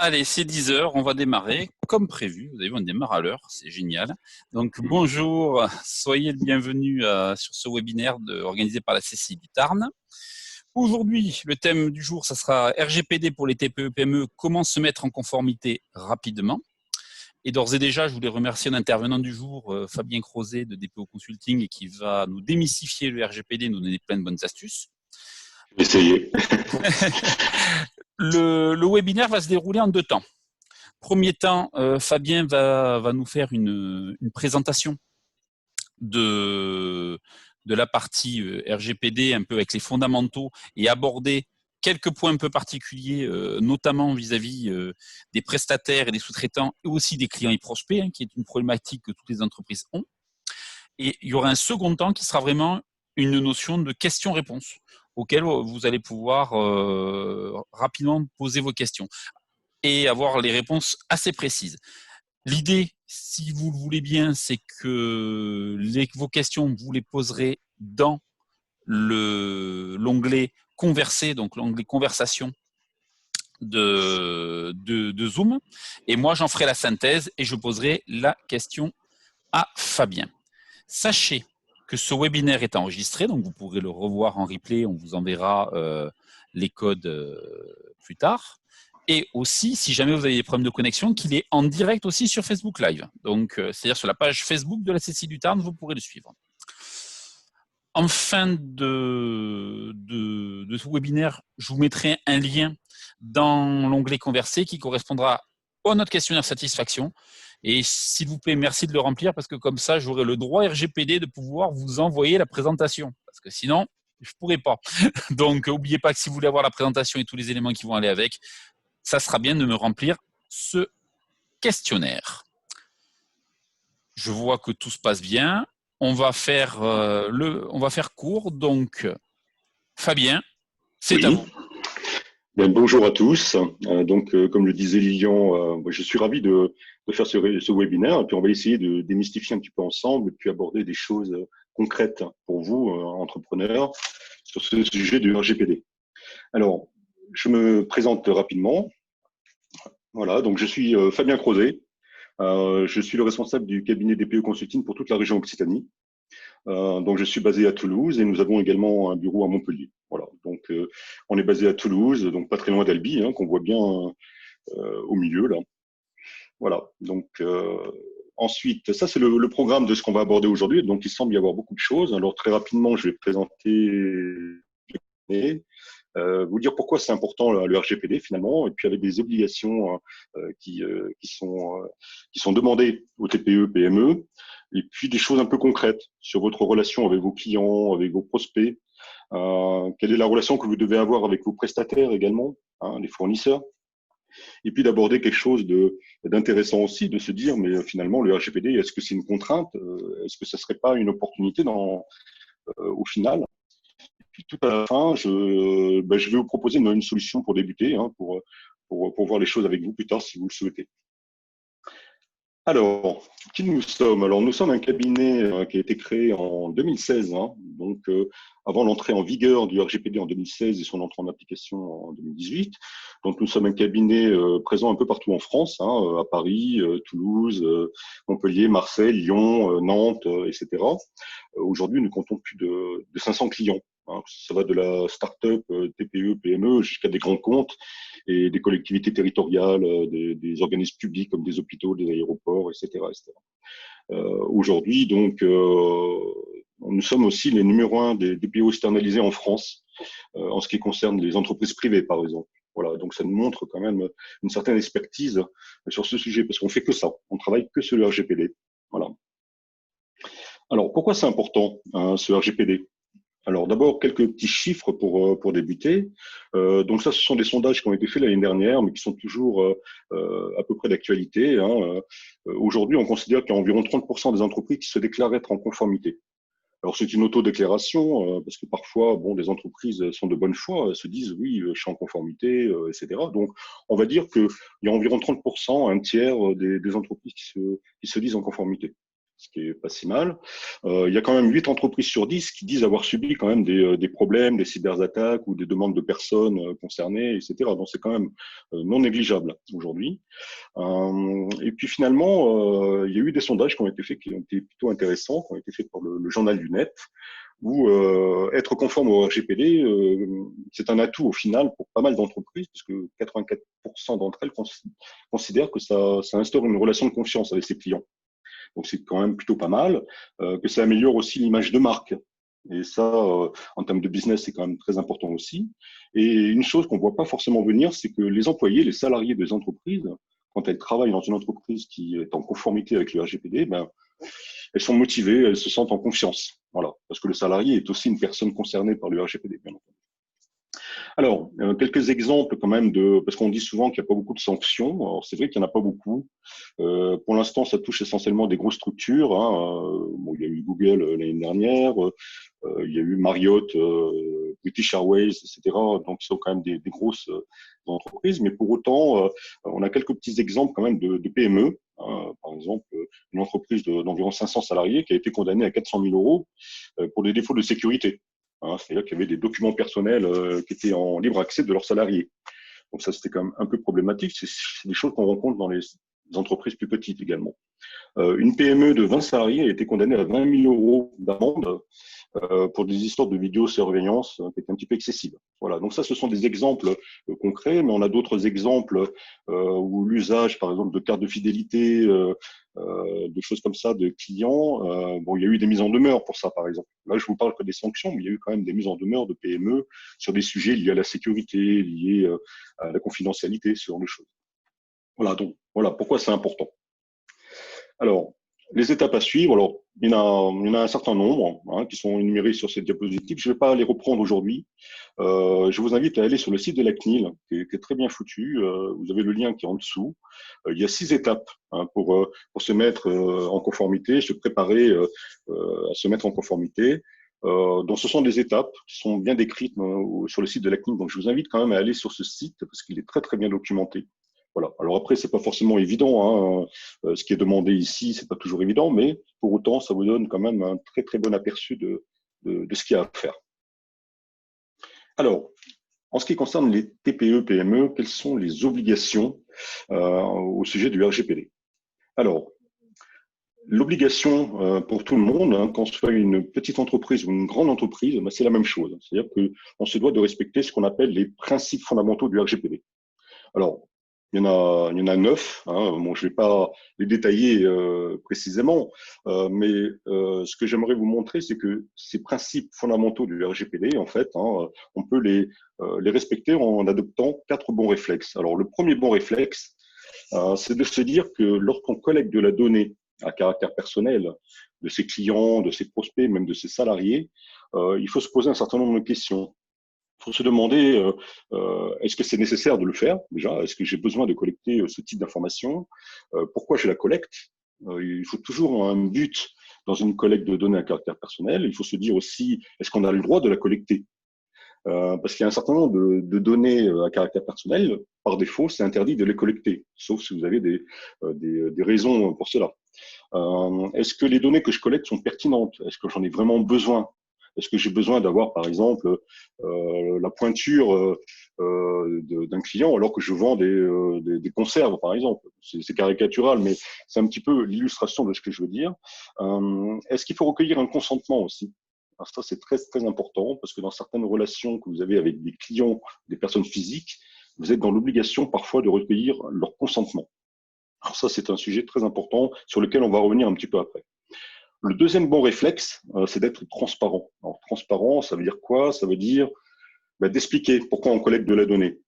Allez, c'est 10 heures, on va démarrer comme prévu. Vous avez vu, on démarre à l'heure, c'est génial. Donc bonjour, soyez le bienvenu sur ce webinaire organisé par la CCI du Tarn. Aujourd'hui, le thème du jour, ça sera RGPD pour les TPE-PME, comment se mettre en conformité rapidement. Et d'ores et déjà, je voulais remercier l'intervenant du jour, Fabien Crozet de DPO Consulting, qui va nous démystifier le RGPD, nous donner plein de bonnes astuces. Essayez. Le webinaire va se dérouler en 2 temps. Premier temps, Fabien va nous faire une présentation de la partie RGPD, un peu avec les fondamentaux, et aborder quelques points un peu particuliers, notamment vis-à-vis des prestataires et des sous-traitants, et aussi des clients et prospects, qui est une problématique que toutes les entreprises ont. Et il y aura un second temps qui sera vraiment une notion de questions-réponses, auxquelles vous allez pouvoir rapidement poser vos questions et avoir les réponses assez précises. L'idée, si vous le voulez bien, c'est que vos questions, vous les poserez dans l'onglet Converser, donc l'onglet Conversation de Zoom. Et moi, j'en ferai la synthèse et je poserai la question à Fabien. Sachez que ce webinaire est enregistré, donc vous pourrez le revoir en replay. On vous enverra les codes plus tard. Et aussi, si jamais vous avez des problèmes de connexion, qu'il est en direct aussi sur Facebook Live. Donc, c'est-à-dire sur la page Facebook de la CCI du Tarn, vous pourrez le suivre. En fin de ce webinaire, je vous mettrai un lien dans l'onglet Converser qui correspondra à notre questionnaire satisfaction. Et s'il vous plaît, merci de le remplir parce que comme ça, j'aurai le droit RGPD de pouvoir vous envoyer la présentation. Parce que sinon, je ne pourrai pas. Donc, n'oubliez pas que si vous voulez avoir la présentation et tous les éléments qui vont aller avec, ça sera bien de me remplir ce questionnaire. Je vois que tout se passe bien. On va faire court. Donc, Fabien, c'est à vous. Bien, bonjour à tous. Comme le disait Lilian, je suis ravi de faire ce webinaire. Et puis, on va essayer de démystifier un petit peu ensemble et puis aborder des choses concrètes pour vous, entrepreneurs, sur ce sujet du RGPD. Alors, je me présente rapidement. Voilà, donc je suis Fabien Crozet. Je suis le responsable du cabinet DPE Consulting pour toute la région Occitanie. Donc, je suis basé à Toulouse et nous avons également un bureau à Montpellier. Voilà. Donc, on est basé à Toulouse, donc pas très loin d'Albi, qu'on voit bien au milieu là. Voilà. Donc, ensuite, ça c'est le programme de ce qu'on va aborder aujourd'hui. Donc, il semble y avoir beaucoup de choses. Alors, très rapidement, je vais présenter, vous dire pourquoi c'est important le RGPD finalement, et puis avec des obligations qui sont demandées aux TPE, PME. Et puis des choses un peu concrètes sur votre relation avec vos clients, avec vos prospects. Quelle est la relation que vous devez avoir avec vos prestataires également, les fournisseurs. Et puis d'aborder quelque chose d'intéressant aussi, de se dire, mais finalement, le RGPD, est-ce que c'est une contrainte? Est-ce que ça ne serait pas une opportunité au final? Et puis tout à la fin, je vais vous proposer une solution pour débuter, pour voir les choses avec vous plus tard si vous le souhaitez. Alors, qui nous sommes? Alors, nous sommes un cabinet qui a été créé en 2016, donc avant l'entrée en vigueur du RGPD en 2016 et son entrée en application en 2018. Donc, nous sommes un cabinet présent un peu partout en France, à Paris, Toulouse, Montpellier, Marseille, Lyon, Nantes, etc. Aujourd'hui, nous comptons plus de 500 clients. Ça va de la start-up, TPE, PME, jusqu'à des grands comptes et des collectivités territoriales, des organismes publics comme des hôpitaux, des aéroports, etc. Aujourd'hui, donc, nous sommes aussi les numéro 1 des DPO externalisés en France, en ce qui concerne les entreprises privées, par exemple. Voilà, donc ça nous montre quand même une certaine expertise sur ce sujet, parce qu'on fait que ça, on travaille que sur le RGPD. Voilà. Alors, pourquoi c'est important, ce RGPD? Alors d'abord, quelques petits chiffres pour débuter. Donc ça, ce sont des sondages qui ont été faits l'année dernière, mais qui sont toujours à peu près d'actualité. Aujourd'hui, on considère qu'il y a environ 30% des entreprises qui se déclarent être en conformité. Alors c'est une autodéclaration, parce que parfois, des entreprises sont de bonne foi, se disent oui, je suis en conformité, etc. Donc on va dire qu'il y a environ 30%, un tiers des entreprises qui se disent en conformité. ce qui est pas si mal. Il y a quand même 8 entreprises sur 10 qui disent avoir subi quand même des problèmes, des cyberattaques ou des demandes de personnes concernées, etc. Donc c'est quand même non négligeable aujourd'hui. Et puis finalement, il y a eu des sondages qui ont été faits, qui ont été plutôt intéressants, qui ont été faits par le Journal du Net, où être conforme au RGPD, c'est un atout au final pour pas mal d'entreprises, parce que 84% d'entre elles considèrent que ça instaure une relation de confiance avec ses clients. Donc c'est quand même plutôt pas mal, que ça améliore aussi l'image de marque. Et ça, en termes de business, c'est quand même très important aussi. Et une chose qu'on ne voit pas forcément venir, c'est que les employés, les salariés des entreprises, quand elles travaillent dans une entreprise qui est en conformité avec le RGPD, elles sont motivées, elles se sentent en confiance. Voilà, parce que le salarié est aussi une personne concernée par le RGPD, bien entendu. Alors, quelques exemples quand même parce qu'on dit souvent qu'il n'y a pas beaucoup de sanctions. Alors, c'est vrai qu'il n'y en a pas beaucoup. Pour l'instant, ça touche essentiellement des grosses structures. Bon, il y a eu Google l'année dernière, il y a eu Marriott, British Airways, etc. Donc, ce sont quand même des grosses entreprises. Mais pour autant, on a quelques petits exemples quand même de PME. Par exemple, une entreprise d'environ 500 salariés qui a été condamnée à 400 000 euros pour des défauts de sécurité. C'est-à-dire qu'il y avait des documents personnels qui étaient en libre accès de leurs salariés. Donc ça, c'était quand même un peu problématique. C'est des choses qu'on rencontre dans les entreprises plus petites également. Une PME de 20 salariés a été condamnée à 20 000 euros d'amende pour des histoires de vidéosurveillance qui étaient un petit peu excessives. Voilà. Donc ça, ce sont des exemples concrets, mais on a d'autres exemples où l'usage, par exemple, de cartes de fidélité, de choses comme ça, de clients. Bon, il y a eu des mises en demeure pour ça, par exemple. Là, je vous parle que des sanctions, mais il y a eu quand même des mises en demeure de PME sur des sujets liés à la sécurité, liés à la confidentialité, ce genre de choses. Voilà, donc voilà pourquoi c'est important. Alors, les étapes à suivre, alors, il y en a un certain nombre qui sont énumérés sur cette diapositive. Je ne vais pas les reprendre aujourd'hui. Je vous invite à aller sur le site de la CNIL, qui est très bien foutu. Vous avez le lien qui est en dessous. Il y a 6 étapes pour se mettre en conformité, se préparer à se mettre en conformité. Donc, ce sont des étapes qui sont bien décrites sur le site de la CNIL. Donc, je vous invite quand même à aller sur ce site parce qu'il est très, très bien documenté. Voilà. Alors après, c'est pas forcément évident. Ce qui est demandé ici, c'est pas toujours évident, mais pour autant, ça vous donne quand même un très très bon aperçu de ce qu'il y a à faire. Alors, en ce qui concerne les TPE-PME, quelles sont les obligations au sujet du RGPD? Alors, l'obligation pour tout le monde, qu'on soit une petite entreprise ou une grande entreprise, c'est la même chose. C'est-à-dire qu'on se doit de respecter ce qu'on appelle les principes fondamentaux du RGPD. Alors, il y en a 9. Bon, je ne vais pas les détailler précisément, mais ce que j'aimerais vous montrer, c'est que ces principes fondamentaux du RGPD, en fait, on peut les respecter en adoptant 4 bons réflexes. Alors, le premier bon réflexe, c'est de se dire que lorsqu'on collecte de la donnée à caractère personnel de ses clients, de ses prospects, même de ses salariés, il faut se poser un certain nombre de questions. Il faut se demander, est-ce que c'est nécessaire de le faire déjà? Est-ce que j'ai besoin de collecter ce type d'informations? Pourquoi je la collecte? Il faut toujours un but dans une collecte de données à caractère personnel. Il faut se dire aussi, est-ce qu'on a le droit de la collecter? Parce qu'il y a un certain nombre de données à caractère personnel, par défaut, c'est interdit de les collecter, sauf si vous avez des raisons pour cela. Est-ce que les données que je collecte sont pertinentes? Est-ce que j'en ai vraiment besoin? Est-ce que j'ai besoin d'avoir, par exemple, la pointure d'un client alors que je vends des conserves, par exemple? C'est caricatural, mais c'est un petit peu l'illustration de ce que je veux dire. Est-ce qu'il faut recueillir un consentement aussi? Alors ça, c'est très, très important parce que dans certaines relations que vous avez avec des clients, des personnes physiques, vous êtes dans l'obligation parfois de recueillir leur consentement. Alors ça, c'est un sujet très important sur lequel on va revenir un petit peu après. Le deuxième bon réflexe, c'est d'être transparent. Alors, transparent, ça veut dire quoi? Ça veut dire d'expliquer pourquoi on collecte de la donnée.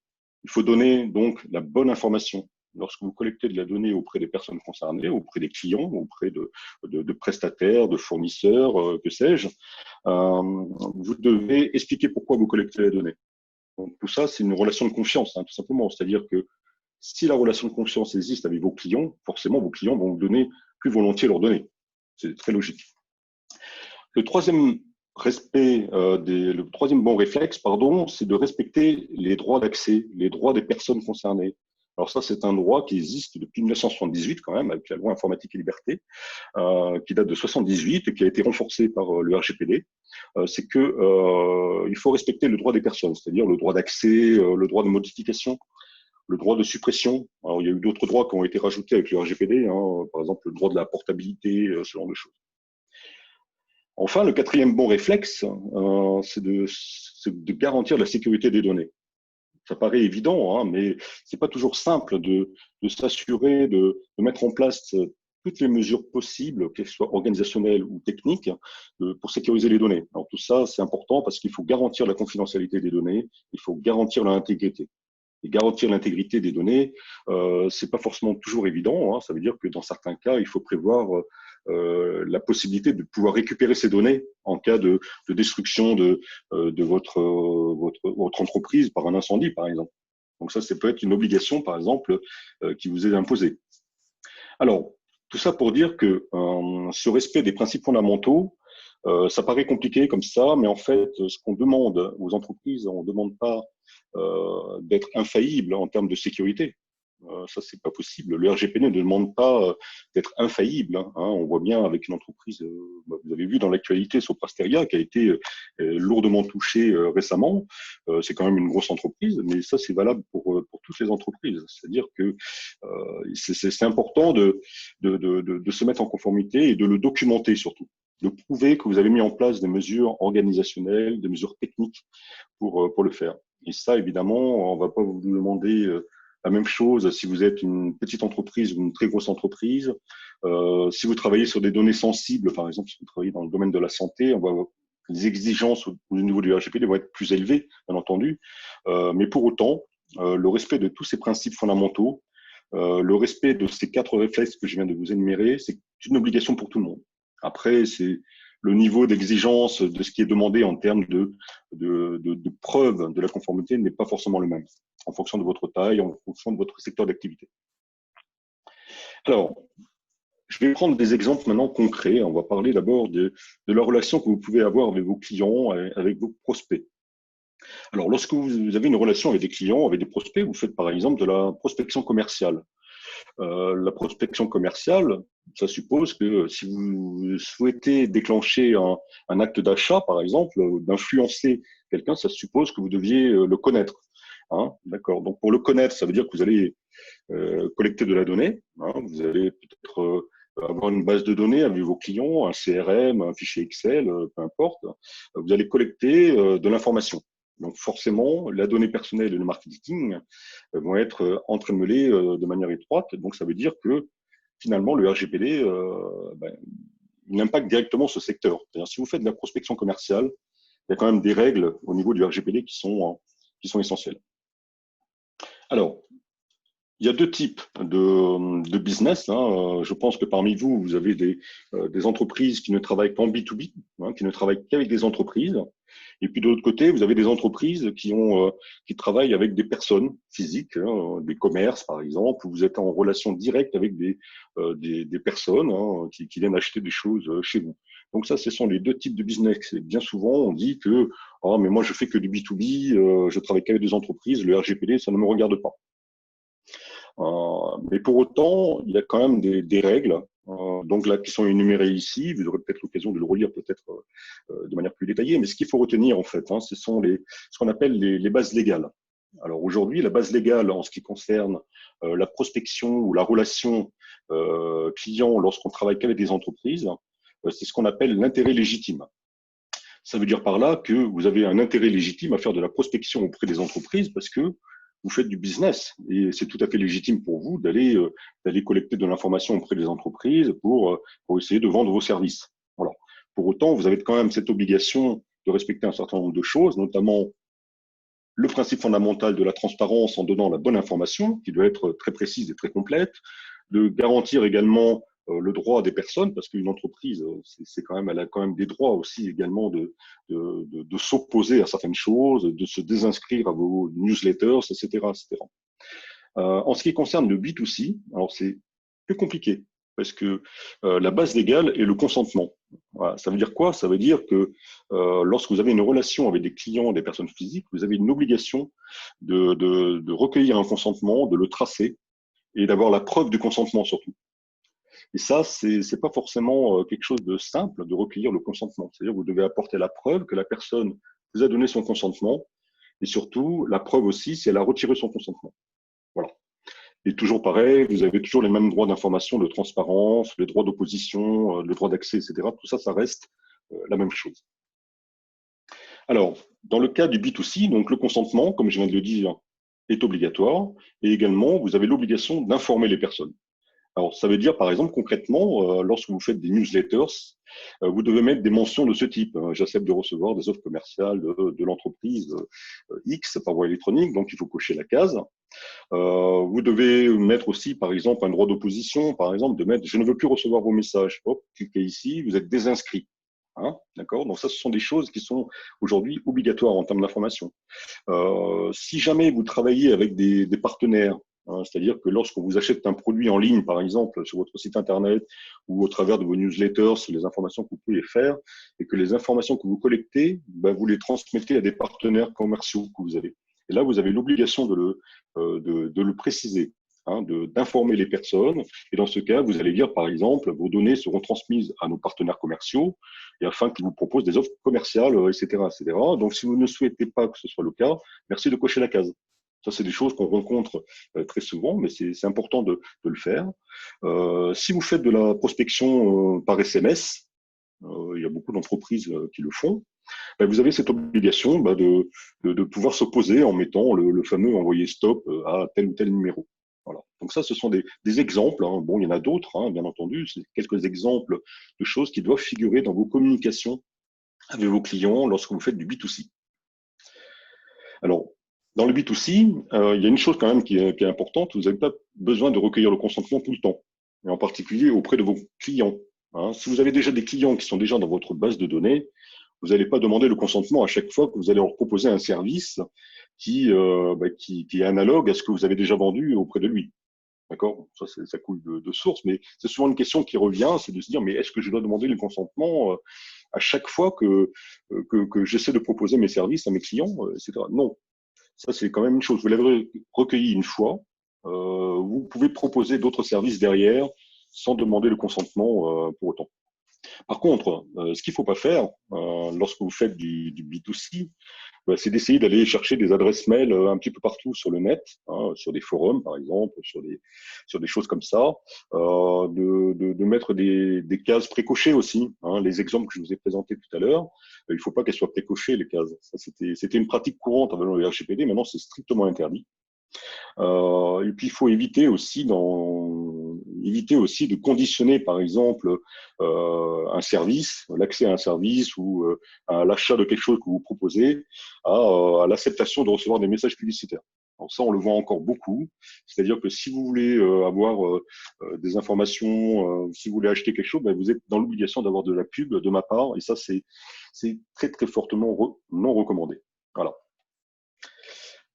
Il faut donner donc la bonne information. Lorsque vous collectez de la donnée auprès des personnes concernées, auprès des clients, auprès de prestataires, de fournisseurs, que sais-je, vous devez expliquer pourquoi vous collectez la donnée. Donc, tout ça, c'est une relation de confiance, tout simplement. C'est-à-dire que si la relation de confiance existe avec vos clients, forcément, vos clients vont vous donner plus volontiers leurs données. C'est très logique. Le troisième le troisième bon réflexe, c'est de respecter les droits d'accès, les droits des personnes concernées. Alors ça, c'est un droit qui existe depuis 1978 quand même, avec la loi informatique et liberté, qui date de 78 et qui a été renforcée par le RGPD. C'est que il faut respecter le droit des personnes, c'est-à-dire le droit d'accès, le droit de modification, le droit de suppression. Alors, il y a eu d'autres droits qui ont été rajoutés avec le RGPD, par exemple le droit de la portabilité, ce genre de choses. Enfin, le quatrième bon réflexe, c'est de garantir la sécurité des données. Ça paraît évident, mais c'est pas toujours simple de s'assurer, de mettre en place toutes les mesures possibles, qu'elles soient organisationnelles ou techniques, pour sécuriser les données. Alors tout ça, c'est important parce qu'il faut garantir la confidentialité des données, il faut garantir leur intégrité. Et garantir l'intégrité des données, c'est pas forcément toujours évident. Ça veut dire que dans certains cas, il faut prévoir la possibilité de pouvoir récupérer ces données en cas de destruction de votre entreprise par un incendie, par exemple. Donc ça peut être une obligation, par exemple, qui vous est imposée. Alors, tout ça pour dire que ce respect des principes fondamentaux, ça paraît compliqué comme ça, mais en fait, ce qu'on demande aux entreprises, on ne demande pas d'être infaillible en termes de sécurité. Ça, c'est pas possible. Le RGPD ne demande pas d'être infaillible. On voit bien avec une entreprise, vous avez vu dans l'actualité Soprasteria qui a été lourdement touchée récemment. C'est quand même une grosse entreprise, mais ça, c'est valable pour toutes les entreprises. C'est-à-dire que c'est important de se mettre en conformité et de le documenter surtout. De prouver que vous avez mis en place des mesures organisationnelles, des mesures techniques pour le faire. Et ça, évidemment, on ne va pas vous demander la même chose si vous êtes une petite entreprise ou une très grosse entreprise. Si vous travaillez sur des données sensibles, par exemple, si vous travaillez dans le domaine de la santé, les exigences au niveau du RGPD vont être plus élevées, bien entendu. Mais pour autant, le respect de tous ces principes fondamentaux, le respect de ces 4 réflexes que je viens de vous énumérer, c'est une obligation pour tout le monde. Après, c'est le niveau d'exigence de ce qui est demandé en termes de preuve de la conformité n'est pas forcément le même, en fonction de votre taille, en fonction de votre secteur d'activité. Alors, je vais prendre des exemples maintenant concrets. On va parler d'abord de la relation que vous pouvez avoir avec vos clients, avec vos prospects. Alors, lorsque vous avez une relation avec des clients, avec des prospects, vous faites par exemple de la prospection commerciale. La prospection commerciale, ça suppose que si vous souhaitez déclencher un acte d'achat, par exemple, d'influencer quelqu'un, ça suppose que vous deviez le connaître. D'accord. Donc pour le connaître, ça veut dire que vous allez collecter de la donnée. Vous allez peut-être avoir une base de données avec vos clients, un CRM, un fichier Excel, peu importe. Vous allez collecter de l'information. Donc forcément, la donnée personnelle et le marketing vont être entremêlés de manière étroite. Donc ça veut dire que finalement, le RGPD il impacte directement ce secteur. C'est-à-dire, si vous faites de la prospection commerciale, il y a quand même des règles au niveau du RGPD qui sont essentielles. Alors, il y a 2 types de business. Je pense que parmi vous, vous avez des entreprises qui ne travaillent qu'en B2B, qui ne travaillent qu'avec des entreprises. Et puis de l'autre côté, vous avez des entreprises qui travaillent avec des personnes physiques, des commerces par exemple, où vous êtes en relation directe avec des personnes qui viennent acheter des choses chez vous. Donc ça, ce sont les 2 types de business. Et bien souvent, on dit que mais moi je fais que du B2B, je travaille qu'avec des entreprises, le RGPD, ça ne me regarde pas. Mais pour autant, il y a quand même des règles, donc là qui sont énumérées ici. Vous aurez peut-être l'occasion de le relire peut-être de manière plus détaillée. Mais ce qu'il faut retenir en fait, ce sont ce qu'on appelle les bases légales. Alors aujourd'hui, la base légale en ce qui concerne la prospection ou la relation client lorsqu'on travaille qu'avec des entreprises, c'est ce qu'on appelle l'intérêt légitime. Ça veut dire par là que vous avez un intérêt légitime à faire de la prospection auprès des entreprises parce que vous faites du business et c'est tout à fait légitime pour vous d'aller collecter de l'information auprès des entreprises pour essayer de vendre vos services. Voilà. Pour autant, vous avez quand même cette obligation de respecter un certain nombre de choses, notamment le principe fondamental de la transparence en donnant la bonne information, qui doit être très précise et très complète, de garantir également le droit des personnes, parce qu'une entreprise, elle a quand même des droits aussi également de s'opposer à certaines choses, de se désinscrire à vos newsletters, etc., etc. En ce qui concerne le B2C, alors c'est plus compliqué. parce que la base légale est le consentement. Voilà. Ça veut dire quoi? Ça veut dire que lorsque vous avez une relation avec des clients, des personnes physiques, vous avez une obligation de recueillir un consentement, de le tracer et d'avoir la preuve du consentement surtout. Et ça, c'est pas forcément quelque chose de simple de recueillir le consentement. C'est-à-dire que vous devez apporter la preuve que la personne vous a donné son consentement et surtout la preuve aussi si elle a retiré son consentement. Voilà. Et toujours pareil, vous avez toujours les mêmes droits d'information, de transparence, les droits d'opposition, le droit d'accès, etc. Tout ça, ça reste la même chose. Alors, dans le cas du B2C, donc le consentement, comme je viens de le dire, est obligatoire et également, vous avez l'obligation d'informer les personnes. Alors, ça veut dire, par exemple, concrètement, lorsque vous faites des newsletters, vous devez mettre des mentions de ce type. J'accepte de recevoir des offres commerciales de l'entreprise X par voie électronique, donc il faut cocher la case. Vous devez mettre aussi, par exemple, un droit d'opposition, par exemple, de mettre « je ne veux plus recevoir vos messages ». Hop, cliquez ici, vous êtes désinscrit. Hein, d'accord. Donc ça, ce sont des choses qui sont aujourd'hui obligatoires en termes d'information. Si jamais vous travaillez avec des partenaires, hein, c'est-à-dire que lorsqu'on vous achète un produit en ligne, par exemple, sur votre site internet ou au travers de vos newsletters, les informations que vous pouvez faire, et que les informations que vous collectez, ben, vous les transmettez à des partenaires commerciaux que vous avez. Et là, vous avez l'obligation de le préciser, hein, d'informer les personnes. Et dans ce cas, vous allez dire, par exemple, vos données seront transmises à nos partenaires commerciaux et afin qu'ils vous proposent des offres commerciales, etc., etc. Donc, si vous ne souhaitez pas que ce soit le cas, merci de cocher la case. Ça, c'est des choses qu'on rencontre très souvent, mais c'est important de le faire. Si vous faites de la prospection par SMS, il y a beaucoup d'entreprises qui le font, ben, vous avez cette obligation de pouvoir s'opposer en mettant le fameux envoyer stop à tel ou tel numéro. Voilà. Donc ça, ce sont des exemples. Hein. Bon, il y en a d'autres, hein, bien entendu. C'est quelques exemples de choses qui doivent figurer dans vos communications avec vos clients lorsque vous faites du B2C. Alors, dans le B2C, il y a une chose quand même qui est importante. Vous n'avez pas besoin de recueillir le consentement tout le temps, et en particulier auprès de vos clients. Hein. Si vous avez déjà des clients qui sont déjà dans votre base de données, vous n'allez pas demander le consentement à chaque fois que vous allez leur proposer un service qui est analogue à ce que vous avez déjà vendu auprès de lui. D'accord? Ça coule de source, mais c'est souvent une question qui revient, c'est de se dire, mais est-ce que je dois demander le consentement à chaque fois que j'essaie de proposer mes services à mes clients, etc. Non. Ça, c'est quand même une chose. Vous l'avez recueilli une fois, vous pouvez proposer d'autres services derrière sans demander le consentement pour autant. Par contre, ce qu'il ne faut pas faire lorsque vous faites du B2C, c'est d'essayer d'aller chercher des adresses mail un petit peu partout sur le net, hein, sur des forums par exemple, sur des choses comme ça, de mettre des cases précochées aussi. Hein, les exemples que je vous ai présentés tout à l'heure, il ne faut pas qu'elles soient précochées les cases. Ça, c'était une pratique courante avant le RGPD, maintenant c'est strictement interdit. Et puis il faut éviter aussi de conditionner, par exemple, un service, l'accès à un service ou à l'achat de quelque chose que vous proposez, à l'acceptation de recevoir des messages publicitaires. Alors ça, on le voit encore beaucoup. C'est-à-dire que si vous voulez avoir des informations, si vous voulez acheter quelque chose, ben, vous êtes dans l'obligation d'avoir de la pub de ma part. Et ça, c'est très, très fortement non recommandé. Voilà.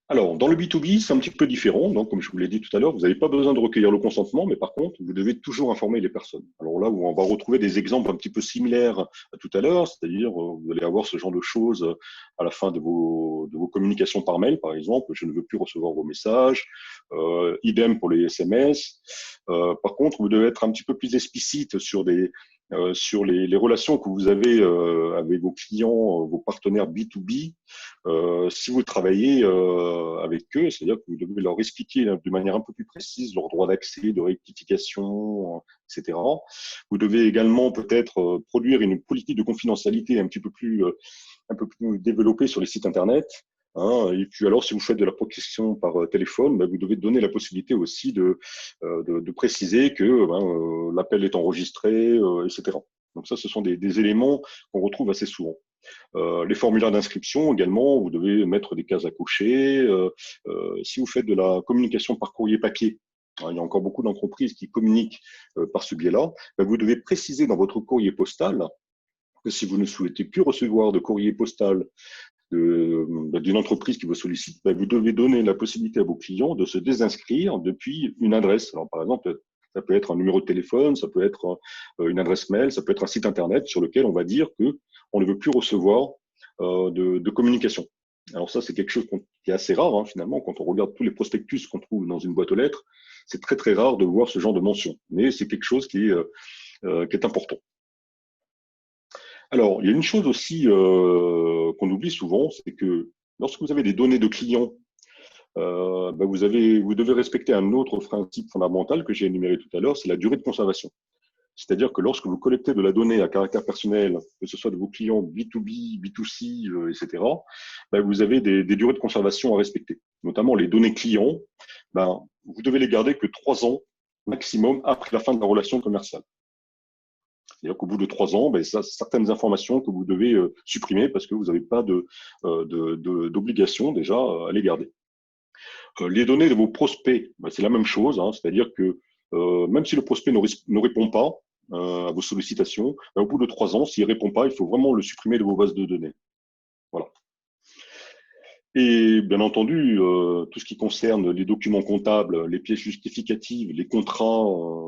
Alors, dans le B2B, c'est un petit peu différent. Donc, comme je vous l'ai dit tout à l'heure, vous n'avez pas besoin de recueillir le consentement, mais par contre, vous devez toujours informer les personnes. Alors là, on va retrouver des exemples un petit peu similaires à tout à l'heure, c'est-à-dire vous allez avoir ce genre de choses à la fin de vos communications par mail, par exemple. Je ne veux plus recevoir vos messages. Idem pour les SMS. Par contre, vous devez être un petit peu plus explicite sur les relations que vous avez avec vos clients, vos partenaires B2B. Si vous travaillez avec eux, c'est-à-dire que vous devez leur expliquer de manière un peu plus précise leurs droits d'accès, de rectification, etc. Vous devez également peut-être produire une politique de confidentialité un peu plus développée sur les sites Internet. Hein, et puis alors, si vous faites de la protection par téléphone, vous devez donner la possibilité aussi de préciser que l'appel est enregistré, etc. Donc ça, ce sont des éléments qu'on retrouve assez souvent. Les formulaires d'inscription également, vous devez mettre des cases à cocher. Si vous faites de la communication par courrier papier, hein, il y a encore beaucoup d'entreprises qui communiquent par ce biais-là, vous devez préciser dans votre courrier postal que si vous ne souhaitez plus recevoir de courrier postal d'une entreprise qui vous sollicite, vous devez donner la possibilité à vos clients de se désinscrire depuis une adresse. Alors, par exemple, Ça peut être un numéro de téléphone, ça peut être une adresse mail, ça peut être un site internet sur lequel on va dire que on ne veut plus recevoir de communication. Alors ça, c'est quelque chose qui est assez rare, hein, finalement, quand on regarde tous les prospectus qu'on trouve dans une boîte aux lettres, c'est très très rare de voir ce genre de mention. Mais c'est quelque chose qui est important. Alors, il y a une chose aussi qu'on oublie souvent, c'est que lorsque vous avez des données de clients, vous devez respecter un autre principe fondamental que j'ai énuméré tout à l'heure, c'est la durée de conservation. C'est-à-dire que lorsque vous collectez de la donnée à caractère personnel, que ce soit de vos clients B2B, B2C, etc., vous avez des durées de conservation à respecter. Notamment les données clients, vous devez les garder que 3 ans maximum après la fin de la relation commerciale. C'est-à-dire qu'au bout de 3 ans, certaines informations que vous devez supprimer parce que vous n'avez pas d'obligation déjà à les garder. Les données de vos prospects, c'est la même chose, hein, c'est-à-dire que même si le prospect ne répond pas à vos sollicitations, au bout de 3 ans, s'il ne répond pas, il faut vraiment le supprimer de vos bases de données. Voilà. Et bien entendu, tout ce qui concerne les documents comptables, les pièces justificatives, les contrats,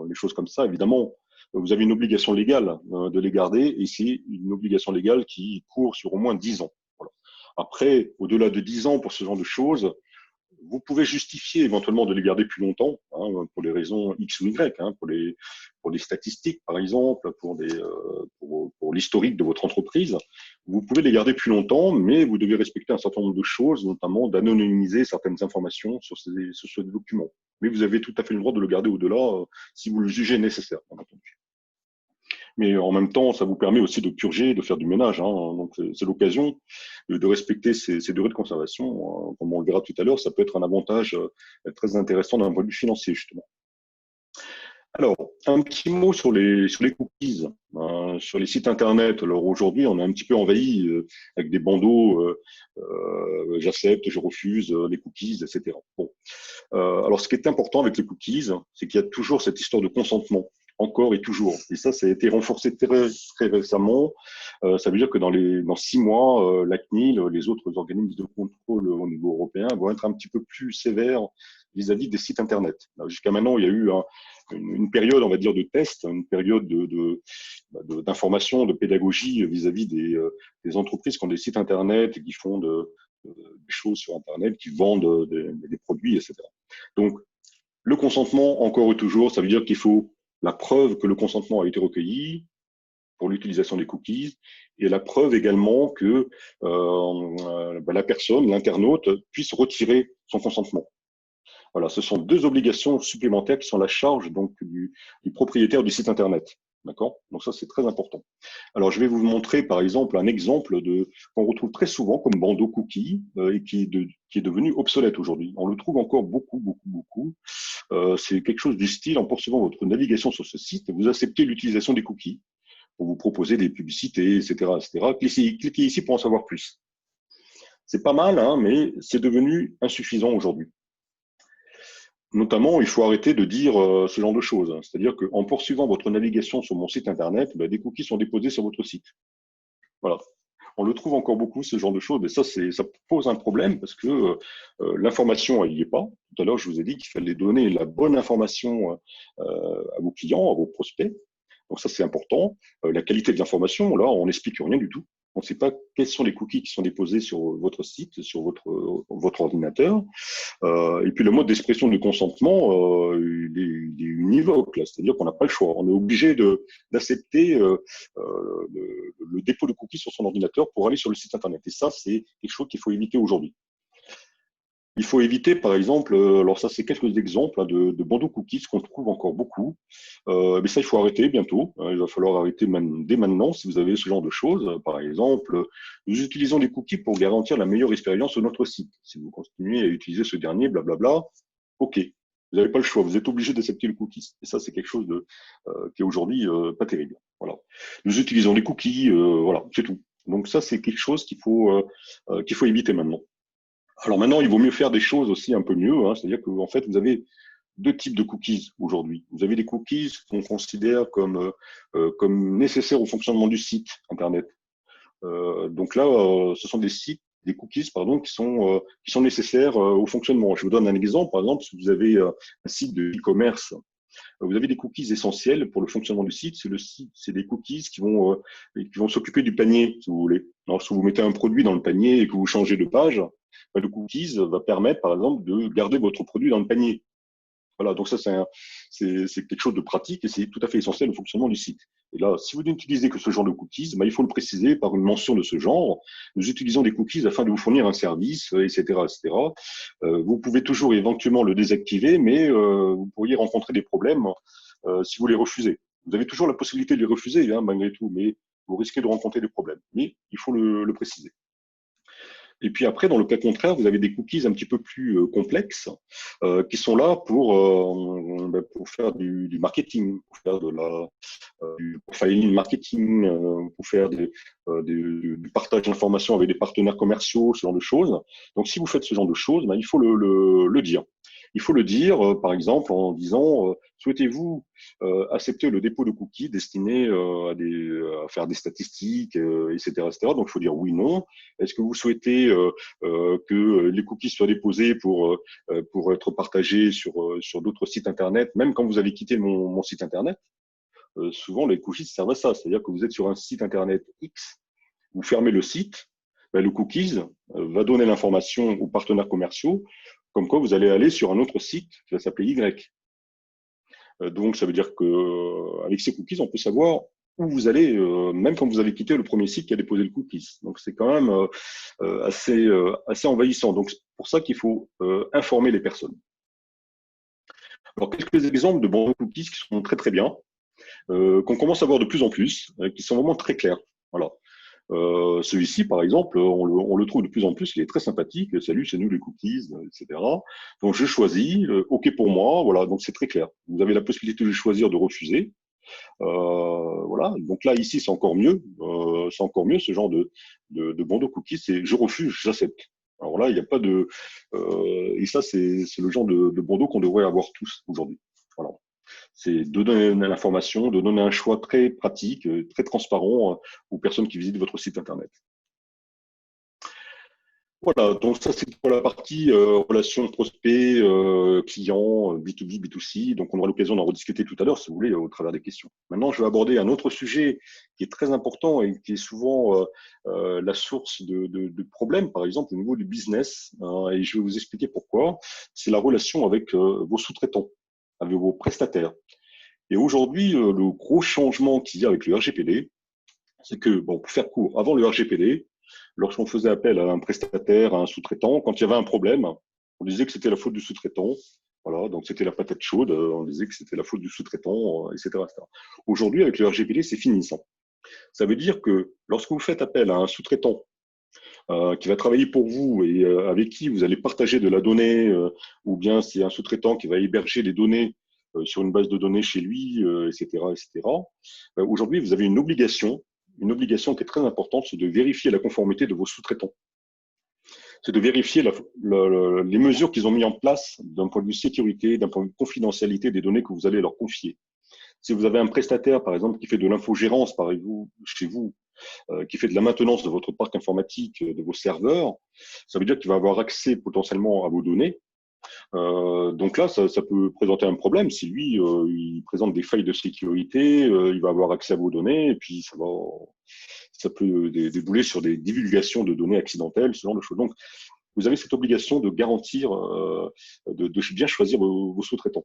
les choses comme ça, évidemment, vous avez une obligation légale de les garder et c'est une obligation légale qui court sur au moins 10 ans. Voilà. Après, au-delà de 10 ans pour ce genre de choses, vous pouvez justifier éventuellement de les garder plus longtemps, hein, pour les raisons X ou Y, hein, pour les statistiques par exemple, pour l'historique de votre entreprise. Vous pouvez les garder plus longtemps, mais vous devez respecter un certain nombre de choses, notamment d'anonymiser certaines informations sur ce document. Mais vous avez tout à fait le droit de le garder au-delà si vous le jugez nécessaire, bien entendu. Mais en même temps, ça vous permet aussi de purger, de faire du ménage. Hein. Donc, c'est l'occasion de respecter ces durées de conservation. Comme on le verra tout à l'heure, ça peut être un avantage très intéressant d'un point de vue financier, justement. Alors, un petit mot sur les cookies, sur les sites Internet. Alors, aujourd'hui, on est un petit peu envahi avec des bandeaux j'accepte, je refuse, les cookies, etc. Bon. Alors, ce qui est important avec les cookies, c'est qu'il y a toujours cette histoire de consentement. Encore et toujours. Et ça a été renforcé très, très récemment. Ça veut dire que dans 6 mois, la CNIL, les autres organismes de contrôle au niveau européen vont être un petit peu plus sévères vis-à-vis des sites Internet. Jusqu'à maintenant, il y a eu une période, on va dire, de test, une période d'information, de pédagogie vis-à-vis des entreprises qui ont des sites Internet et qui font des choses sur Internet, qui vendent des produits, etc. Donc, le consentement, encore et toujours, ça veut dire qu'il faut la preuve que le consentement a été recueilli pour l'utilisation des cookies et la preuve également que la personne, l'internaute, puisse retirer son consentement. Voilà, ce sont 2 obligations supplémentaires qui sont la charge donc du propriétaire du site Internet. D'accord ? Donc ça, c'est très important. Alors, je vais vous montrer, par exemple, un exemple qu'on retrouve très souvent comme bandeau cookie et qui est devenu obsolète aujourd'hui. On le trouve encore beaucoup, beaucoup, beaucoup. C'est quelque chose du style, en poursuivant votre navigation sur ce site, vous acceptez l'utilisation des cookies pour vous proposer des publicités, etc., etc. Cliquez ici pour en savoir plus. C'est pas mal, hein, mais c'est devenu insuffisant aujourd'hui. Notamment, il faut arrêter de dire ce genre de choses. C'est-à-dire qu'en poursuivant votre navigation sur mon site Internet, des cookies sont déposés sur votre site. Voilà. On le trouve encore beaucoup, ce genre de choses, mais ça pose un problème parce que l'information, elle n'y est pas. Tout à l'heure, je vous ai dit qu'il fallait donner la bonne information à vos clients, à vos prospects. Donc ça, c'est important. La qualité de l'information, là, on n'explique rien du tout. On ne sait pas quels sont les cookies qui sont déposés sur votre site, sur votre ordinateur. Et puis le mode d'expression du consentement, il est univoque, c'est-à-dire qu'on n'a pas le choix. On est obligé d'accepter le dépôt de cookies sur son ordinateur pour aller sur le site Internet. Et ça, c'est quelque chose qu'il faut éviter aujourd'hui. Il faut éviter, par exemple, alors ça c'est quelques exemples de bandeaux cookies qu'on trouve encore beaucoup, mais ça il faut arrêter bientôt, il va falloir arrêter dès maintenant si vous avez ce genre de choses. Par exemple, nous utilisons des cookies pour garantir la meilleure expérience sur notre site. Si vous continuez à utiliser ce dernier, blablabla, ok, vous n'avez pas le choix, vous êtes obligé d'accepter le cookie. Et ça c'est quelque chose qui est aujourd'hui pas terrible. Voilà. Nous utilisons des cookies, voilà, c'est tout. Donc ça c'est quelque chose qu'il faut éviter maintenant. Alors maintenant, il vaut mieux faire des choses aussi un peu mieux, hein, c'est-à-dire que en fait, vous avez 2 types de cookies aujourd'hui. Vous avez des cookies qu'on considère comme nécessaires au fonctionnement du site Internet. Donc là, ce sont des cookies, pardon, qui sont nécessaires au fonctionnement. Je vous donne un exemple. Par exemple, si vous avez un site de e-commerce Vous avez des cookies essentiels pour le fonctionnement du site. C'est des cookies qui vont s'occuper du panier, si vous voulez. Alors, si vous mettez un produit dans le panier et que vous changez de page, le cookies va permettre, par exemple, de garder votre produit dans le panier. Voilà, donc ça, c'est quelque chose de pratique et c'est tout à fait essentiel au fonctionnement du site. Et là, si vous n'utilisez que ce genre de cookies, il faut le préciser par une mention de ce genre. Nous utilisons des cookies afin de vous fournir un service, etc., etc. Vous pouvez toujours éventuellement le désactiver, mais vous pourriez rencontrer des problèmes si vous les refusez. Vous avez toujours la possibilité de les refuser, hein, malgré tout, mais vous risquez de rencontrer des problèmes. Mais il faut le préciser. Et puis après, dans le cas contraire, vous avez des cookies un petit peu plus complexes qui sont là pour faire du marketing, pour faire du profiling marketing, pour faire du partage d'informations avec des partenaires commerciaux, ce genre de choses. Donc, si vous faites ce genre de choses, il faut le dire. Il faut le dire, par exemple, en disant souhaitez-vous accepter le dépôt de cookies destinés à faire des statistiques, etc., etc. Donc, il faut dire oui, non. Est-ce que vous souhaitez que les cookies soient déposés pour être partagés sur d'autres sites Internet, même quand vous avez quitté mon site Internet? Souvent, les cookies servent à ça. C'est-à-dire que vous êtes sur un site Internet X, vous fermez le site, le cookies va donner l'information aux partenaires commerciaux comme quoi vous allez aller sur un autre site qui va s'appeler Y. Donc, ça veut dire qu'avec ces cookies, on peut savoir où vous allez, même quand vous avez quitté le premier site qui a déposé le cookies. Donc, c'est quand même assez envahissant. Donc, c'est pour ça qu'il faut informer les personnes. Alors, quelques exemples de bons cookies qui sont très, très bien, qu'on commence à voir de plus en plus, qui sont vraiment très clairs. Voilà. Celui-ci, par exemple, on le trouve de plus en plus, il est très sympathique. Salut, c'est nous les cookies, etc. Donc, je choisis, OK pour moi, voilà, donc c'est très clair. Vous avez la possibilité de choisir de refuser. Voilà, donc là, ici, c'est encore mieux. Ce genre de bandeau cookies, c'est je refuse, j'accepte. Alors là, il n'y a pas de. Et ça, c'est le genre de bandeau qu'on devrait avoir tous aujourd'hui. Voilà. C'est de donner l'information, de donner un choix très pratique, très transparent aux personnes qui visitent votre site Internet. Voilà, donc ça c'est pour la partie relation prospect, client, B2B, B2C. Donc on aura l'occasion d'en rediscuter tout à l'heure si vous voulez au travers des questions. Maintenant, je vais aborder un autre sujet qui est très important et qui est souvent la source de problèmes, par exemple au niveau du business. Et je vais vous expliquer pourquoi. C'est la relation avec vos sous-traitants, avec vos prestataires. Et aujourd'hui, le gros changement qu'il y a avec le RGPD, c'est que, bon, pour faire court, avant le RGPD, lorsqu'on faisait appel à un prestataire, à un sous-traitant, quand il y avait un problème, on disait que c'était la faute du sous-traitant. Voilà, donc c'était la patate chaude, on disait que c'était la faute du sous-traitant, etc., etc. Aujourd'hui, avec le RGPD, c'est fini ça. Ça veut dire que lorsque vous faites appel à un sous-traitant qui va travailler pour vous et avec qui vous allez partager de la donnée, ou bien c'est un sous-traitant qui va héberger les données sur une base de données chez lui, etc., etc. Aujourd'hui, vous avez une obligation qui est très importante, c'est de vérifier la conformité de vos sous-traitants. C'est de vérifier les mesures qu'ils ont mis en place d'un point de vue sécurité, d'un point de vue confidentialité des données que vous allez leur confier. Si vous avez un prestataire, par exemple, qui fait de l'infogérance chez vous, qui fait de la maintenance de votre parc informatique, de vos serveurs, ça veut dire qu'il va avoir accès potentiellement à vos données. Donc là, ça peut présenter un problème. Si lui, il présente des failles de sécurité, il va avoir accès à vos données, et puis ça peut débouler sur des divulgations de données accidentelles, ce genre de choses. Donc, vous avez cette obligation de garantir, de bien choisir vos sous-traitants.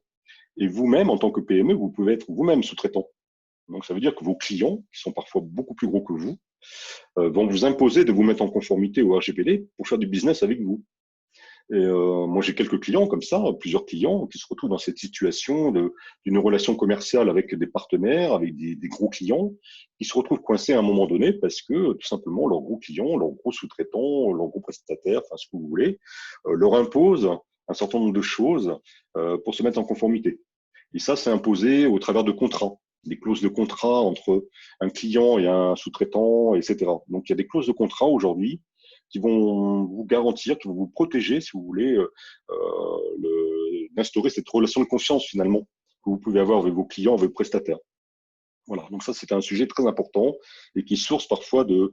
Et vous-même, en tant que PME, vous pouvez être vous-même sous-traitant. Donc, ça veut dire que vos clients, qui sont parfois beaucoup plus gros que vous, vont vous imposer de vous mettre en conformité au RGPD pour faire du business avec vous. Et moi, j'ai quelques clients comme ça, plusieurs clients qui se retrouvent dans cette situation d'une relation commerciale avec des partenaires, avec des gros clients, qui se retrouvent coincés à un moment donné parce que tout simplement leurs gros clients, leurs gros sous-traitants, leurs gros prestataires, enfin ce que vous voulez, leur imposent un certain nombre de choses pour se mettre en conformité. Et ça, c'est imposé au travers de contrats, des clauses de contrat entre un client et un sous-traitant, etc. Donc, il y a des clauses de contrat aujourd'hui qui vont vous garantir, qui vont vous protéger, si vous voulez, d'instaurer cette relation de confiance finalement que vous pouvez avoir avec vos clients, avec vos prestataires. Voilà, donc ça c'est un sujet très important et qui est source parfois de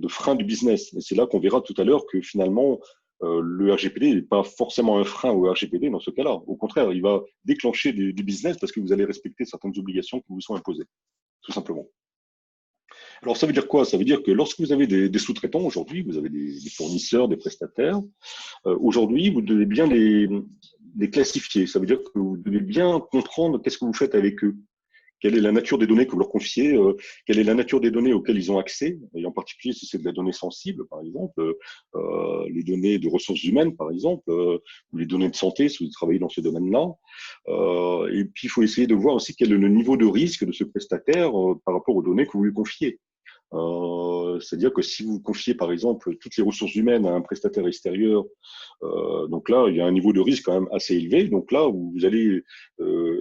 freins du business. Et c'est là qu'on verra tout à l'heure que finalement le RGPD n'est pas forcément un frein au RGPD dans ce cas-là. Au contraire, il va déclencher du business parce que vous allez respecter certaines obligations qui vous sont imposées, tout simplement. Alors, ça veut dire quoi? Ça veut dire que lorsque vous avez des sous-traitants aujourd'hui, vous avez des fournisseurs, des prestataires, aujourd'hui, vous devez bien les classifier. Ça veut dire que vous devez bien comprendre qu'est-ce que vous faites avec eux. Quelle est la nature des données que vous leur confiez, quelle est la nature des données auxquelles ils ont accès, et en particulier si c'est de la donnée sensible, par exemple, les données de ressources humaines, par exemple, ou les données de santé, si vous travaillez dans ce domaine-là. Et puis, il faut essayer de voir aussi quel est le niveau de risque de ce prestataire par rapport aux données que vous lui confiez. C'est-à-dire que si vous confiez, par exemple, toutes les ressources humaines à un prestataire extérieur, donc là, il y a un niveau de risque quand même assez élevé. Donc là, vous allez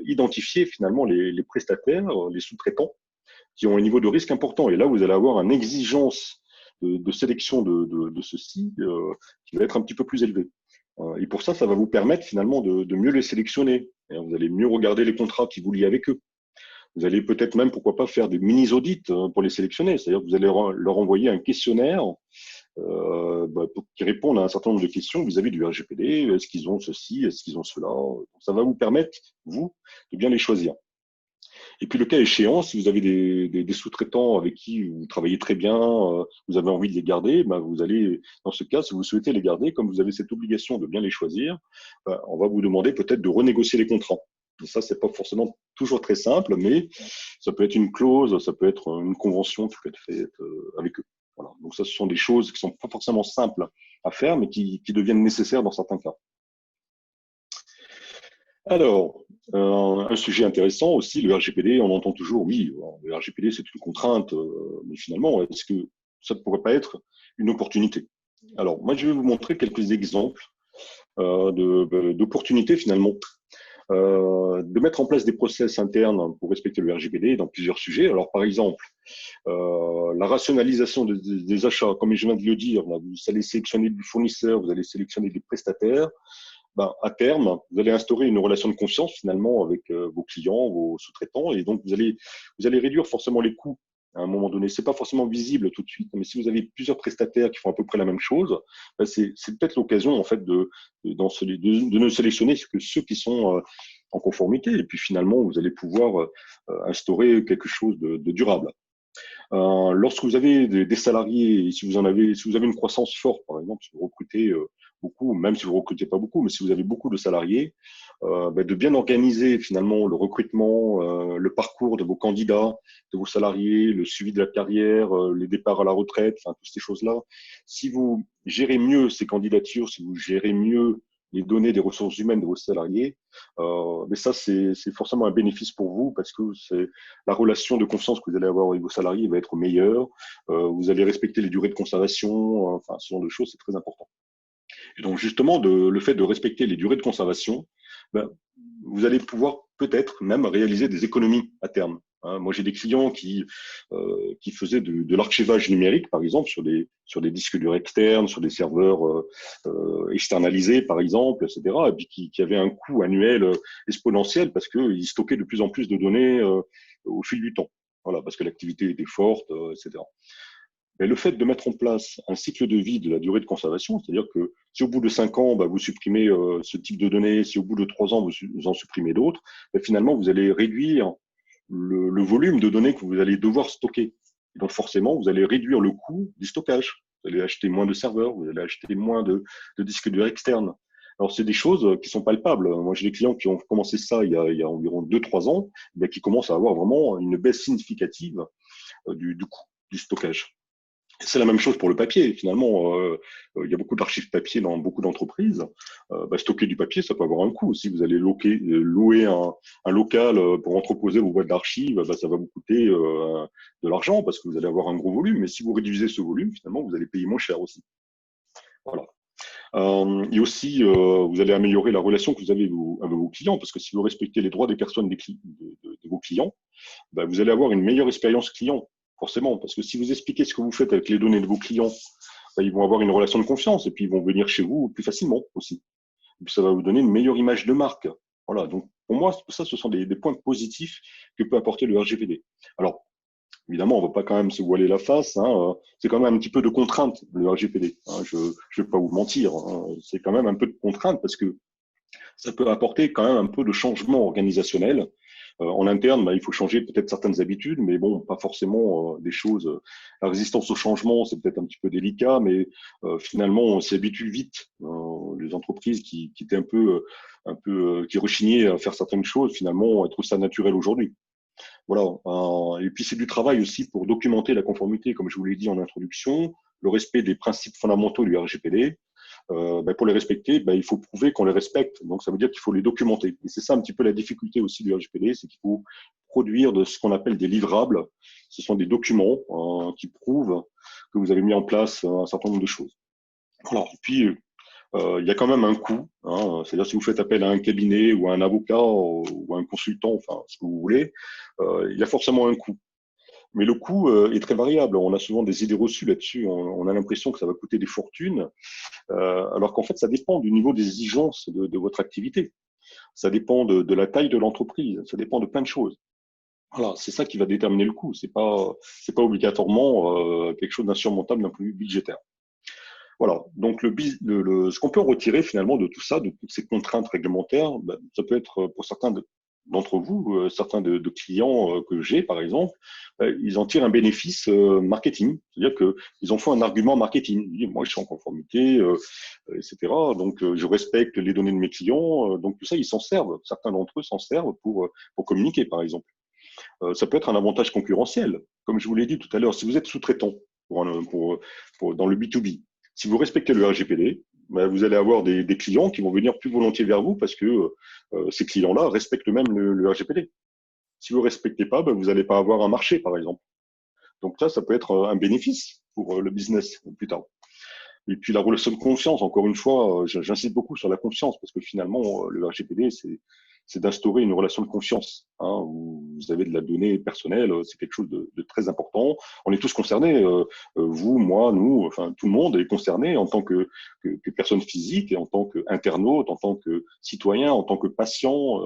identifier finalement les prestataires, les sous-traitants, qui ont un niveau de risque important. Et là, vous allez avoir une exigence de sélection de ceux-ci qui va être un petit peu plus élevée. Et pour ça, ça va vous permettre finalement de mieux les sélectionner. Et vous allez mieux regarder les contrats qui vous lient avec eux. Vous allez peut-être même, pourquoi pas, faire des mini-audits pour les sélectionner. C'est-à-dire que vous allez leur envoyer un questionnaire qui répondent à un certain nombre de questions vis-à-vis du RGPD. Est-ce qu'ils ont ceci? Est-ce qu'ils ont cela? Ça va vous permettre, vous, de bien les choisir. Et puis, le cas échéant, si vous avez des sous-traitants avec qui vous travaillez très bien, vous avez envie de les garder, vous allez, dans ce cas, si vous souhaitez les garder, comme vous avez cette obligation de bien les choisir, on va vous demander peut-être de renégocier les contrats. Et ça, c'est pas forcément toujours très simple, mais ça peut être une clause, ça peut être une convention qui peut être faite avec eux. Voilà. Donc ça, ce sont des choses qui sont pas forcément simples à faire, mais qui deviennent nécessaires dans certains cas. Alors, un sujet intéressant aussi, le RGPD, on entend toujours, oui, le RGPD c'est une contrainte, mais finalement, est-ce que ça ne pourrait pas être une opportunité? Alors, moi, je vais vous montrer quelques exemples d'opportunités finalement de mettre en place des process internes pour respecter le RGPD dans plusieurs sujets. Alors, par exemple, la rationalisation des achats, comme je viens de le dire, là, vous allez sélectionner du fournisseur, vous allez sélectionner des prestataires. À terme, vous allez instaurer une relation de confiance finalement avec vos clients, vos sous-traitants, et donc vous allez réduire forcément les coûts à un moment donné. C'est pas forcément visible tout de suite, mais si vous avez plusieurs prestataires qui font à peu près la même chose, c'est peut-être l'occasion en fait de ne sélectionner que ceux qui sont en conformité, et puis finalement vous allez pouvoir instaurer quelque chose de durable. Lorsque vous avez des salariés, si vous avez une croissance forte, par exemple, si vous recrutez beaucoup, même si vous recrutez pas beaucoup, mais si vous avez beaucoup de salariés, de bien organiser finalement le recrutement, le parcours de vos candidats, de vos salariés, le suivi de la carrière, les départs à la retraite, enfin toutes ces choses-là. Si vous gérez mieux ces candidatures, si vous gérez mieux les données des ressources humaines de vos salariés, mais ça, c'est forcément un bénéfice pour vous parce que c'est la relation de confiance que vous allez avoir avec vos salariés va être meilleure. Vous allez respecter les durées de conservation, enfin, ce genre de choses, c'est très important. Et donc, justement, le fait de respecter les durées de conservation, vous allez pouvoir peut-être même réaliser des économies à terme. Moi, j'ai des clients qui faisaient de l'archivage numérique, par exemple, sur des disques durs externes, sur des serveurs externalisés, par exemple, etc., et puis qui avaient un coût annuel exponentiel parce qu'ils stockaient de plus en plus de données au fil du temps. Voilà, parce que l'activité était forte, etc. Mais le fait de mettre en place un cycle de vie de la durée de conservation, c'est-à-dire que si au bout de 5 ans, vous supprimez ce type de données, si au bout de 3 ans, vous en supprimez d'autres, finalement, vous allez réduire le volume de données que vous allez devoir stocker. Et donc forcément, vous allez réduire le coût du stockage. Vous allez acheter moins de serveurs, vous allez acheter moins de disques durs externes. Alors, c'est des choses qui sont palpables. Moi, j'ai des clients qui ont commencé ça il y a environ 2-3 ans, qui commencent à avoir vraiment une baisse significative du coût du stockage. C'est la même chose pour le papier. Finalement, il y a beaucoup d'archives papier dans beaucoup d'entreprises. Stocker du papier, ça peut avoir un coût. Si vous allez louer un local pour entreposer vos boîtes d'archives, ça va vous coûter de l'argent parce que vous allez avoir un gros volume. Mais si vous réduisez ce volume, finalement, vous allez payer moins cher aussi. Voilà. Et aussi, vous allez améliorer la relation que vous avez avec vos clients parce que si vous respectez les droits des personnes de vos clients, vous allez avoir une meilleure expérience client. Forcément, parce que si vous expliquez ce que vous faites avec les données de vos clients, ils vont avoir une relation de confiance et puis ils vont venir chez vous plus facilement aussi. Et puis ça va vous donner une meilleure image de marque. Voilà, donc pour moi, ça, ce sont des points positifs que peut apporter le RGPD. Alors, Évidemment, on ne va pas quand même se voiler la face. C'est quand même un petit peu de contrainte, le RGPD. Je ne vais pas vous mentir. C'est quand même un peu de contrainte parce que ça peut apporter quand même un peu de changement organisationnel. En interne, il faut changer peut-être certaines habitudes, mais bon, pas forcément des choses. La résistance au changement, c'est peut-être un petit peu délicat, mais finalement, on s'y habitue vite. Les entreprises qui étaient qui rechignaient à faire certaines choses, finalement, elles trouvent ça naturel aujourd'hui. Voilà. Et puis c'est du travail aussi pour documenter la conformité, comme je vous l'ai dit en introduction, le respect des principes fondamentaux du RGPD. Pour les respecter, il faut prouver qu'on les respecte. Donc, ça veut dire qu'il faut les documenter. Et c'est ça un petit peu la difficulté aussi du RGPD, c'est qu'il faut produire de ce qu'on appelle des livrables. Ce sont des documents qui prouvent que vous avez mis en place un certain nombre de choses. Voilà. Et puis, il y a quand même un coût. C'est-à-dire, si vous faites appel à un cabinet ou à un avocat ou à un consultant, enfin, ce que vous voulez, il y a forcément un coût. Mais le coût est très variable. On a souvent des idées reçues là-dessus. On a l'impression que ça va coûter des fortunes. Alors qu'en fait, ça dépend du niveau d'exigence de votre activité. Ça dépend de la taille de l'entreprise. Ça dépend de plein de choses. Voilà, c'est ça qui va déterminer le coût. C'est pas obligatoirement quelque chose d'insurmontable d'un point de vue budgétaire. Voilà. Donc ce qu'on peut en retirer finalement de tout ça, de toutes ces contraintes réglementaires, ça peut être pour certains d'entre vous, certains de clients que j'ai par exemple, ils en tirent un bénéfice marketing, c'est-à-dire qu'ils en font un argument marketing. Ils disent, moi je suis en conformité, etc. Donc je respecte les données de mes clients. Donc tout ça, ils s'en servent. Certains d'entre eux s'en servent pour communiquer par exemple. Ça peut être un avantage concurrentiel, comme je vous l'ai dit tout à l'heure. Si vous êtes sous-traitant dans le B2B, si vous respectez le RGPD, vous allez avoir des clients qui vont venir plus volontiers vers vous parce que ces clients-là respectent même le RGPD. Si vous ne respectez pas, vous n'allez pas avoir un marché, par exemple. Donc ça peut être un bénéfice pour le business plus tard. Et puis la relation de confiance, encore une fois, j'insiste beaucoup sur la confiance parce que finalement, le RGPD, c'est d'instaurer une relation de confiance. Où vous avez de la donnée personnelle, c'est quelque chose de très important. On est tous concernés, vous, moi, nous, enfin tout le monde est concerné en tant que personne physique, et en tant qu'internaute, en tant que citoyen, en tant que patient.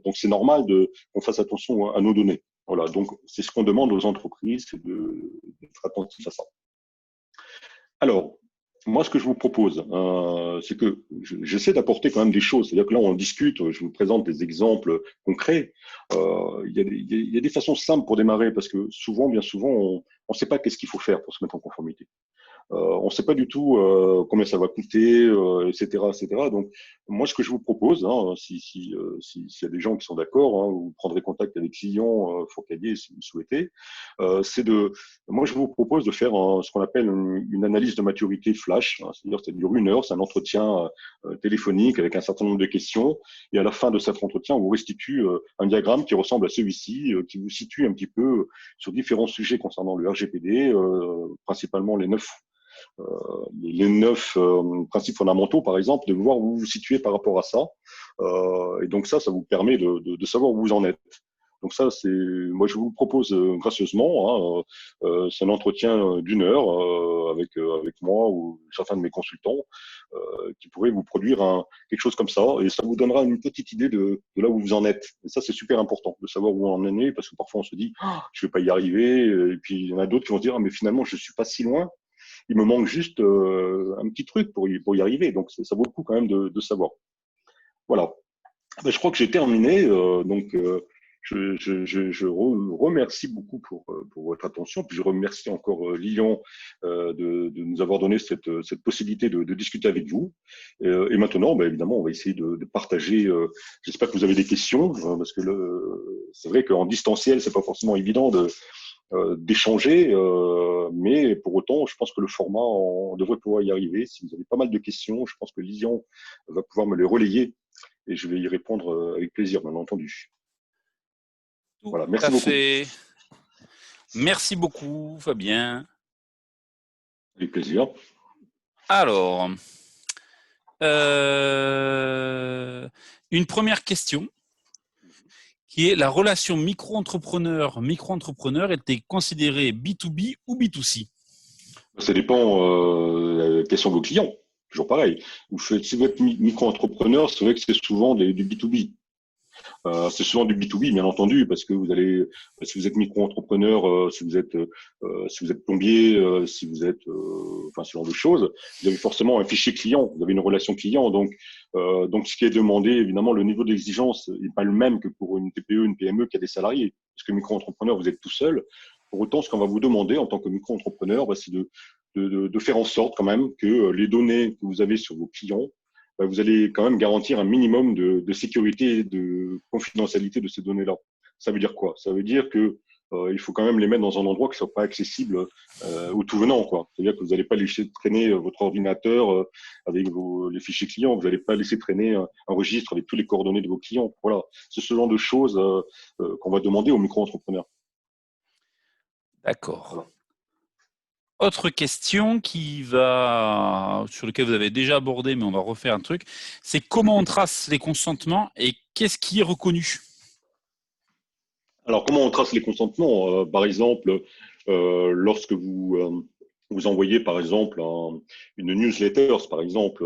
Donc c'est normal qu'on fasse attention à nos données. Voilà, donc c'est ce qu'on demande aux entreprises, c'est d'être attentif à ça. Alors, moi, ce que je vous propose, c'est que j'essaie d'apporter quand même des choses. C'est-à-dire que là, on discute, je vous présente des exemples concrets. Il y a des façons simples pour démarrer parce que bien souvent, on ne sait pas qu'est-ce qu'il faut faire pour se mettre en conformité. On ne sait pas du tout combien ça va coûter, etc., etc. Donc, moi, ce que je vous propose, s'il y a des gens qui sont d'accord, vous prendrez contact avec les clients Fourcalier si vous le souhaitez, moi, je vous propose de faire ce qu'on appelle une analyse de maturité flash. C'est-à-dire, ça dure 1 heure, c'est un entretien téléphonique avec un certain nombre de questions. Et à la fin de cet entretien, on vous restitue un diagramme qui ressemble à celui-ci, qui vous situe un petit peu sur différents sujets concernant le RGPD, principalement les 9 principes fondamentaux, par exemple, de voir où vous vous situez par rapport à ça. Et donc ça vous permet de savoir où vous en êtes. Donc ça, moi je vous propose gracieusement, c'est un entretien d'1 heure avec moi ou certains de mes consultants qui pourraient vous produire quelque chose comme ça, et ça vous donnera une petite idée de là où vous en êtes. Et ça, c'est super important de savoir où on en est, parce que parfois on se dit je vais pas y arriver, et puis il y en a d'autres qui vont se dire mais finalement je suis pas si loin. Il me manque juste un petit truc pour y arriver. Donc, ça vaut le coup quand même de savoir. Voilà. Je crois que j'ai terminé. Je remercie beaucoup pour votre attention. Puis je remercie encore Lilian de nous avoir donné cette possibilité de discuter avec vous. Et maintenant, évidemment, on va essayer de partager. J'espère que vous avez des questions, parce que c'est vrai qu'en distanciel, c'est pas forcément évident d'échanger, mais pour autant, je pense que le format, on devrait pouvoir y arriver. Si vous avez pas mal de questions, je pense que Lilian va pouvoir me les relayer et je vais y répondre avec plaisir, bien entendu. Voilà, merci beaucoup. Fait. Merci beaucoup, Fabien. Avec plaisir. Alors, une première question qui est: la relation micro-entrepreneur était considérée B2B ou B2C? Ça dépend quels sont vos clients. Toujours pareil. Si vous êtes micro-entrepreneur, c'est vrai que c'est souvent du B2B. C'est souvent du B2B, bien entendu, parce que si vous êtes micro-entrepreneur, si vous êtes plombier, si vous êtes, enfin, ce genre de choses, vous avez forcément un fichier client, vous avez une relation client. Donc, ce qui est demandé, évidemment, le niveau d'exigence n'est pas le même que pour une TPE, une PME qui a des salariés. Parce que micro-entrepreneur, vous êtes tout seul. Pour autant, ce qu'on va vous demander en tant que micro-entrepreneur, c'est de faire en sorte quand même que les données que vous avez sur vos clients, vous allez quand même garantir un minimum de sécurité et de confidentialité de ces données-là. Ça veut dire quoi? Ça veut dire que il faut quand même les mettre dans un endroit qui ne soit pas accessible au tout venant, quoi. C'est-à-dire que vous n'allez pas laisser traîner votre ordinateur avec les fichiers clients, vous n'allez pas laisser traîner un registre avec tous les coordonnées de vos clients. Voilà, c'est ce genre de choses qu'on va demander aux micro-entrepreneurs. D'accord. Voilà. Autre question sur laquelle vous avez déjà abordé, mais on va refaire un truc, c'est comment on trace les consentements et qu'est-ce qui est reconnu? Alors, comment on trace les consentements? Par exemple, lorsque vous envoyez, par exemple, une newsletter, par exemple,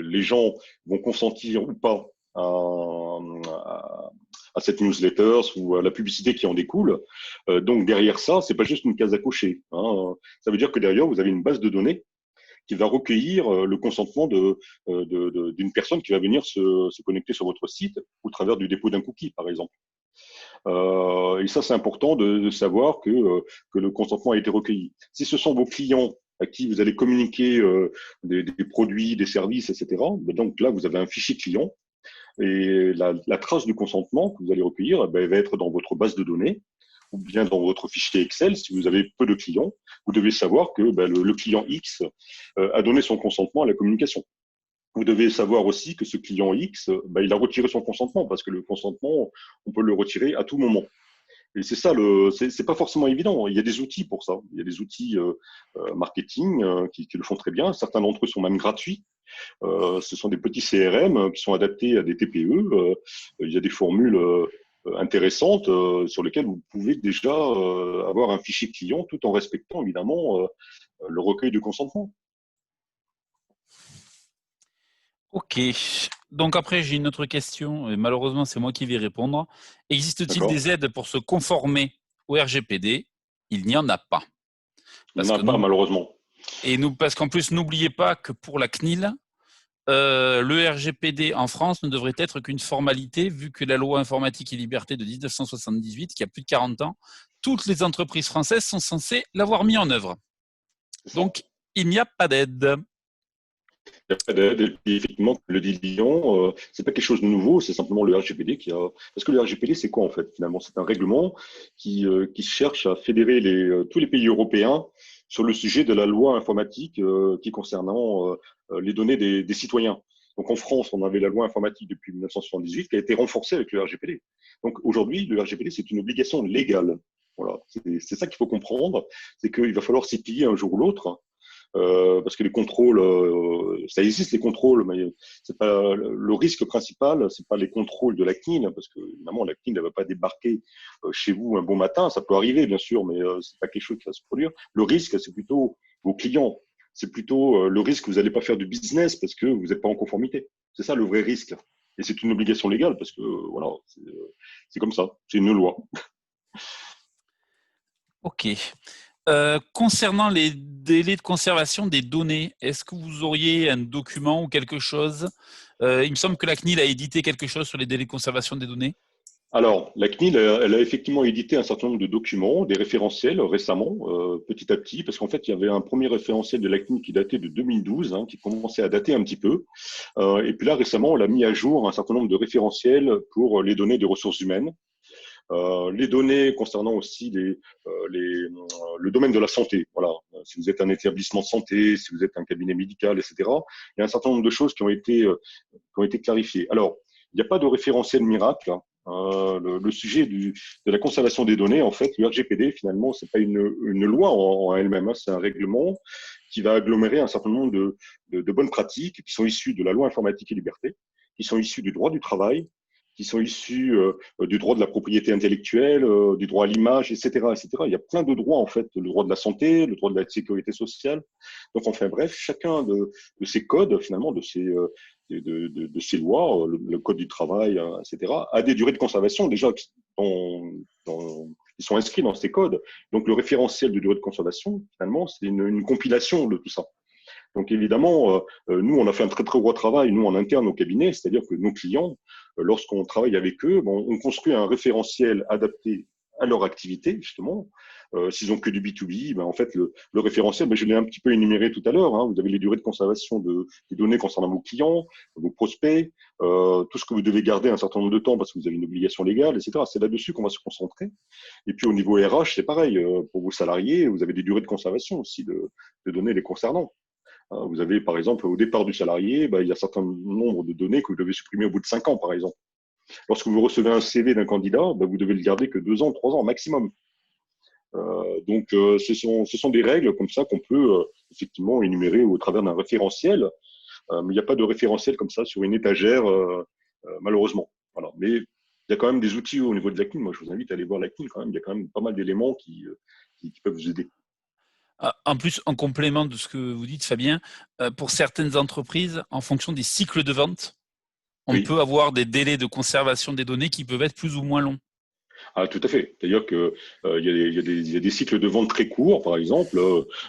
les gens vont consentir ou pas à cette newsletter ou à la publicité qui en découle. Donc, derrière ça, c'est pas juste une case à cocher, hein. Ça veut dire que derrière, vous avez une base de données qui va recueillir le consentement d'une personne qui va venir se connecter sur votre site au travers du dépôt d'un cookie, par exemple. Et ça, c'est important de savoir que le consentement a été recueilli. Si ce sont vos clients à qui vous allez communiquer des produits, des services, etc., donc là, vous avez un fichier client et la trace du consentement que vous allez recueillir, elle va être dans votre base de données ou bien dans votre fichier Excel. Si vous avez peu de clients, vous devez savoir que le client X a donné son consentement à la communication. Vous devez savoir aussi que ce client X, il a retiré son consentement parce que le consentement, on peut le retirer à tout moment. Et c'est ça, c'est pas forcément évident. Il y a des outils pour ça. Il y a des outils marketing qui le font très bien. Certains d'entre eux sont même gratuits. Ce sont des petits CRM qui sont adaptés à des TPE. Il y a des formules intéressantes sur lesquelles vous pouvez déjà avoir un fichier client tout en respectant évidemment le recueil du consentement. Ok. Donc après, j'ai une autre question, et malheureusement, c'est moi qui vais répondre. Existe-t-il D'accord? des aides pour se conformer au RGPD? Il n'y en a pas. Il n'y Parce en que a pas, malheureusement. parce qu'en plus, n'oubliez pas que pour la CNIL, le RGPD en France ne devrait être qu'une formalité, vu que la loi informatique et liberté de 1978, qui a plus de 40 ans, toutes les entreprises françaises sont censées l'avoir mis en œuvre. Donc, il n'y a pas d'aide. Il n'y a pas d'aide. Et puis, effectivement, comme le dit Lyon, c'est pas quelque chose de nouveau, c'est simplement le RGPD qui a. Parce que le RGPD, c'est quoi en fait finalement? C'est un règlement qui cherche à fédérer tous les pays européens sur le sujet de la loi informatique qui concernant les données des citoyens. Donc en France, on avait la loi informatique depuis 1978 qui a été renforcée avec le RGPD. Donc aujourd'hui, le RGPD, c'est une obligation légale. Voilà, c'est ça qu'il faut comprendre, c'est qu'il va falloir s'y plier un jour ou l'autre. Parce que les contrôles, ça existe les contrôles, mais c'est pas le risque principal, c'est pas les contrôles de la CNIL, parce que évidemment la CNIL ne va pas débarquer chez vous un bon matin, ça peut arriver bien sûr, mais c'est pas quelque chose qui va se produire. Le risque, c'est plutôt vos clients, c'est plutôt le risque que vous n'allez pas faire du business parce que vous n'êtes pas en conformité. C'est ça le vrai risque, et c'est une obligation légale parce que voilà, c'est comme ça, c'est une loi. Ok. Concernant les délais de conservation des données, est-ce que vous auriez un document ou quelque chose? Il me semble que la CNIL a édité quelque chose sur les délais de conservation des données. Alors, la CNIL, elle a effectivement édité un certain nombre de documents, des référentiels récemment, petit à petit, parce qu'en fait, il y avait un premier référentiel de la CNIL qui datait de 2012, hein, qui commençait à dater un petit peu. Et puis là, récemment, on a mis à jour un certain nombre de référentiels pour les données des ressources humaines. Les données concernant aussi le domaine de la santé. Voilà. Si vous êtes un établissement de santé, si vous êtes un cabinet médical, etc., il y a un certain nombre de choses qui ont été clarifiées. Alors, il n'y a pas de référentiel miracle. Le sujet de la conservation des données, en fait, le RGPD, finalement, c'est pas une loi en elle-même, hein, c'est un règlement qui va agglomérer un certain nombre de bonnes pratiques qui sont issues de la loi informatique et liberté, qui sont issues du droit du travail, qui sont issus du droit de la propriété intellectuelle, du droit à l'image, etc., etc. Il y a plein de droits, en fait, le droit de la santé, le droit de la sécurité sociale. Donc, enfin bref, chacun de ces codes, finalement, de ces lois, le Code du travail, etc., a des durées de conservation déjà qui sont inscrits dans ces codes. Donc le référentiel de durée de conservation, finalement, c'est une compilation de tout ça. Donc évidemment, nous, on a fait un très très gros travail, nous, en interne au cabinet, c'est-à-dire que nos clients, lorsqu'on travaille avec eux, on construit un référentiel adapté à leur activité, justement. S'ils ont que du B2B, en fait, le référentiel, je l'ai un petit peu énuméré tout à l'heure. Vous avez les durées de conservation des données concernant vos clients, vos prospects, tout ce que vous devez garder un certain nombre de temps parce que vous avez une obligation légale, etc. C'est là-dessus qu'on va se concentrer. Et puis au niveau RH, c'est pareil. Pour vos salariés, vous avez des durées de conservation aussi de données les concernant. Vous avez, par exemple, au départ du salarié, il y a un certain nombre de données que vous devez supprimer au bout de 5 ans, par exemple. Lorsque vous recevez un CV d'un candidat, vous devez le garder que 2 ans, 3 ans maximum. Donc, ce sont des règles comme ça qu'on peut effectivement énumérer au travers d'un référentiel. Mais il n'y a pas de référentiel comme ça sur une étagère, malheureusement. Voilà. Mais il y a quand même des outils au niveau de la CNIL. Moi, je vous invite à aller voir la CNIL quand même. Il y a quand même pas mal d'éléments qui peuvent vous aider. En plus, en complément de ce que vous dites, Fabien, pour certaines entreprises, en fonction des cycles de vente, on peut avoir des délais de conservation des données qui peuvent être plus ou moins longs. Ah, tout à fait. C'est-à-dire que il y a des cycles de vente très courts, par exemple.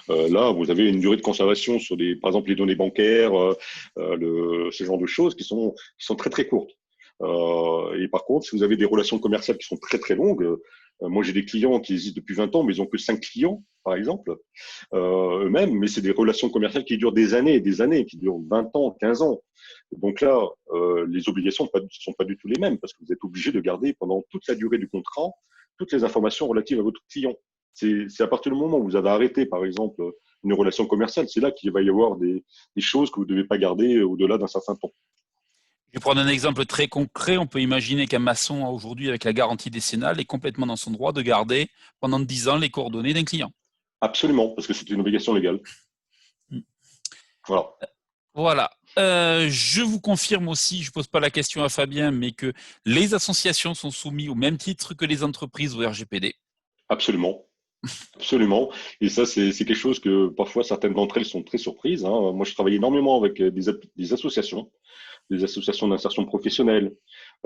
Là, vous avez une durée de conservation sur par exemple, les données bancaires, ce genre de choses qui sont très très courtes. Et par contre, si vous avez des relations commerciales qui sont très très longues, moi j'ai des clients qui existent depuis 20 ans, mais ils ont que 5 clients, par exemple, eux-mêmes, mais c'est des relations commerciales qui durent des années, qui durent 20 ans, 15 ans. Donc là, les obligations ne sont pas du tout les mêmes parce que vous êtes obligé de garder pendant toute la durée du contrat toutes les informations relatives à votre client. C'est à partir du moment où vous avez arrêté, par exemple, une relation commerciale, c'est là qu'il va y avoir des choses que vous ne devez pas garder au-delà d'un certain temps. Je vais prendre un exemple très concret. On peut imaginer qu'un maçon, aujourd'hui, avec la garantie décennale, est complètement dans son droit de garder pendant 10 ans les coordonnées d'un client. Absolument, parce que c'est une obligation légale. Voilà. Voilà. Je vous confirme aussi, je ne pose pas la question à Fabien, mais que les associations sont soumises au même titre que les entreprises au RGPD. Absolument. Absolument. Et ça, c'est quelque chose que parfois certaines d'entre elles sont très surprises. Moi, je travaille énormément avec des associations d'insertion professionnelle,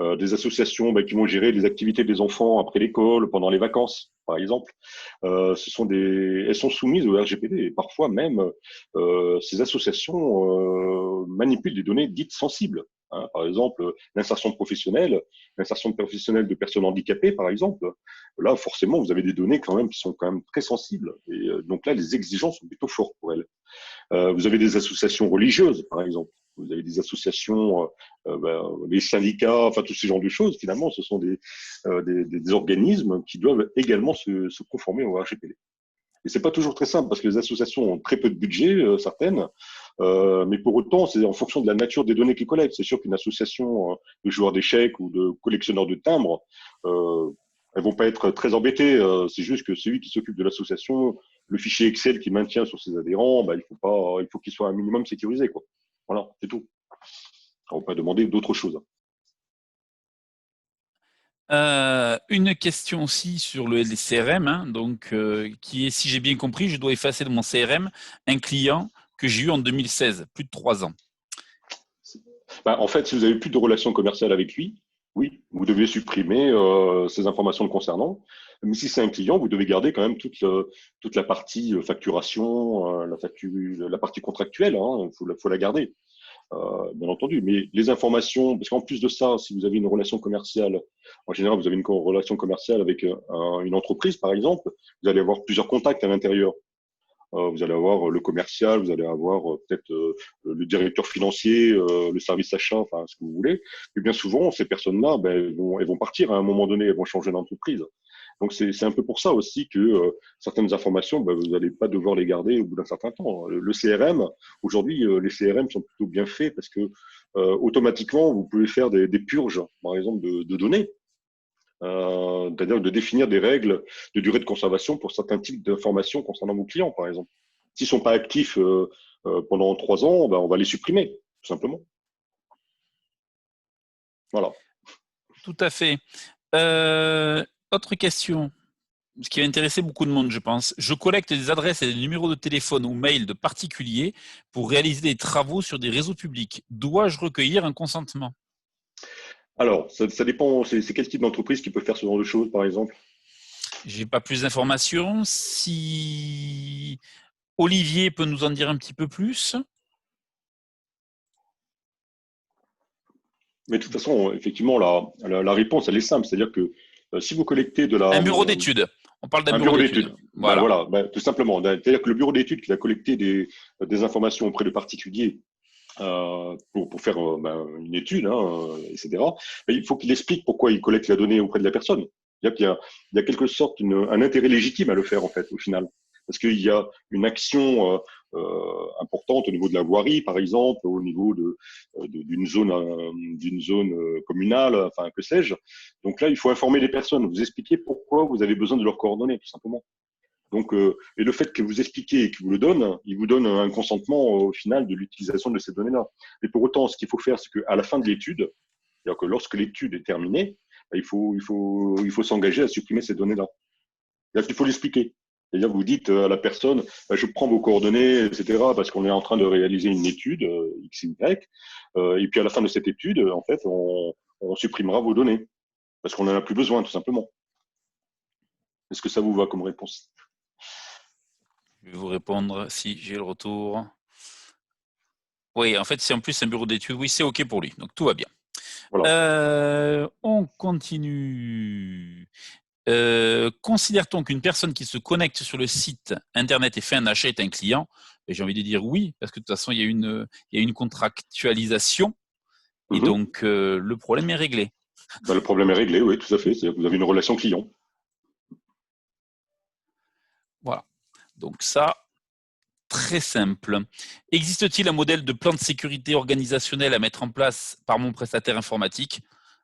des associations qui vont gérer les activités des enfants après l'école, pendant les vacances, par exemple. Elles sont soumises au RGPD et parfois même ces associations manipulent des données dites sensibles. Par exemple, l'insertion professionnelle de personnes handicapées, par exemple. Là, forcément, vous avez des données quand même qui sont quand même très sensibles. Et donc là, les exigences sont plutôt fortes pour elles. Vous avez des associations religieuses, par exemple. Vous avez des associations, les syndicats, enfin tous ces genres de choses. Finalement, ce sont des organismes qui doivent également se conformer au RGPD. Et c'est pas toujours très simple parce que les associations ont très peu de budget, certaines, mais pour autant, c'est en fonction de la nature des données qu'ils collectent. C'est sûr qu'une association de joueurs d'échecs ou de collectionneurs de timbres, elles vont pas être très embêtées. C'est juste que celui qui s'occupe de l'association, le fichier Excel qu'il maintient sur ses adhérents, il faut qu'il soit un minimum sécurisé, quoi. Voilà, c'est tout. On va pas demander d'autres choses. Une question aussi sur le CRM, donc, qui est, si j'ai bien compris, je dois effacer de mon CRM un client que j'ai eu en 2016, plus de 3 ans. En fait, si vous avez plus de relation commerciale avec lui, oui, vous devez supprimer ces informations le concernant. Mais si c'est un client, vous devez garder quand même toute la partie facturation, la partie contractuelle. Il faut la garder, bien entendu. Mais les informations, parce qu'en plus de ça, si vous avez une relation commerciale, en général, vous avez une relation commerciale avec une entreprise, par exemple, vous allez avoir plusieurs contacts à l'intérieur. Vous allez avoir le commercial, vous allez avoir peut-être le directeur financier, le service achat, enfin ce que vous voulez. Et bien souvent, ces personnes-là, elles vont partir à un moment donné, elles vont changer d'entreprise. Donc c'est un peu pour ça aussi que certaines informations, vous n'allez pas devoir les garder au bout d'un certain temps. Le CRM, aujourd'hui, les CRM sont plutôt bien faits parce que automatiquement, vous pouvez faire des purges, par exemple, de données. C'est-à-dire de définir des règles de durée de conservation pour certains types d'informations concernant vos clients, par exemple. S'ils ne sont pas actifs pendant 3 ans, on va les supprimer, tout simplement. Voilà. Tout à fait. Autre question. ce qui va intéresser beaucoup de monde, je pense. Je collecte des adresses et des numéros de téléphone ou mail de particuliers pour réaliser des travaux sur des réseaux publics. Dois-je recueillir un consentement? Alors, ça dépend, c'est quel type d'entreprise qui peut faire ce genre de choses, par exemple? J'ai pas plus d'informations. Si Olivier peut nous en dire un petit peu plus. Mais de toute façon, effectivement, la réponse, elle est simple. C'est-à-dire que si vous collectez Un bureau d'études. On parle d'un un bureau bureau d'études. d'études, ben Voilà. voilà, ben, tout simplement. C'est-à-dire que le bureau d'études qui va collecter des informations auprès de particuliers pour faire une étude, etc., ben, il faut qu'il explique pourquoi il collecte la donnée auprès de la personne. C'est-à-dire qu'il y a quelque sorte un intérêt légitime à le faire, en fait, au final. Parce qu'il y a une action importante au niveau de la voirie, par exemple, au niveau d'une zone communale, enfin que sais-je. Donc là, il faut informer les personnes, vous expliquer pourquoi vous avez besoin de leurs coordonnées, tout simplement. Donc, et le fait que vous expliquez et qu'il vous le donne, il vous donne un consentement au final de l'utilisation de ces données-là. Mais pour autant, ce qu'il faut faire, c'est qu'à la fin de l'étude, c'est-à-dire que lorsque l'étude est terminée, il faut s'engager à supprimer ces données-là. C'est-à-dire qu'il faut l'expliquer. C'est-à-dire que vous dites à la personne, je prends vos coordonnées, etc., parce qu'on est en train de réaliser une étude, X, Y, et puis à la fin de cette étude, en fait, on supprimera vos données, parce qu'on n'en a plus besoin, tout simplement. Est-ce que ça vous va comme réponse? Je vais vous répondre si j'ai le retour. Oui, en fait, c'est en plus un bureau d'études. Oui, c'est OK pour lui. Donc, tout va bien. Voilà. On continue. Considère-t-on qu'une personne qui se connecte sur le site internet et fait un achat est un client? Et j'ai envie de dire oui, parce que de toute façon, il y a une contractualisation et donc le problème est réglé. Ben, le problème est réglé, oui, tout à fait. C'est-à-dire que vous avez une relation client. Voilà. Donc ça, très simple. Existe-t-il un modèle de plan de sécurité organisationnel à mettre en place par mon prestataire informatique?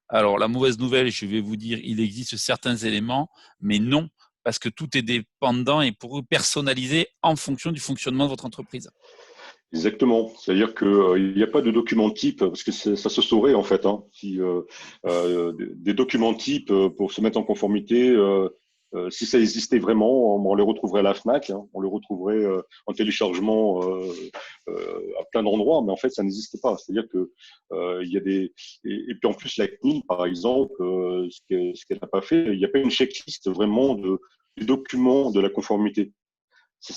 Alors, la mauvaise nouvelle, je vais vous dire, il existe certains éléments, mais non, parce que tout est dépendant et pour personnalisé en fonction du fonctionnement de votre entreprise. Exactement. C'est-à-dire qu'il n'y a pas de document type, parce que ça se saurait en fait. Hein, si, des documents types pour se mettre en conformité, si ça existait vraiment, on les retrouverait à la FNAC, hein, on les retrouverait en téléchargement à plein d'endroits, mais en fait, ça n'existe pas. C'est-à-dire que il y a des et puis en plus la CNIL, par exemple, ce qu'elle n'a pas fait, il n'y a pas une checklist vraiment des documents de la conformité. C'est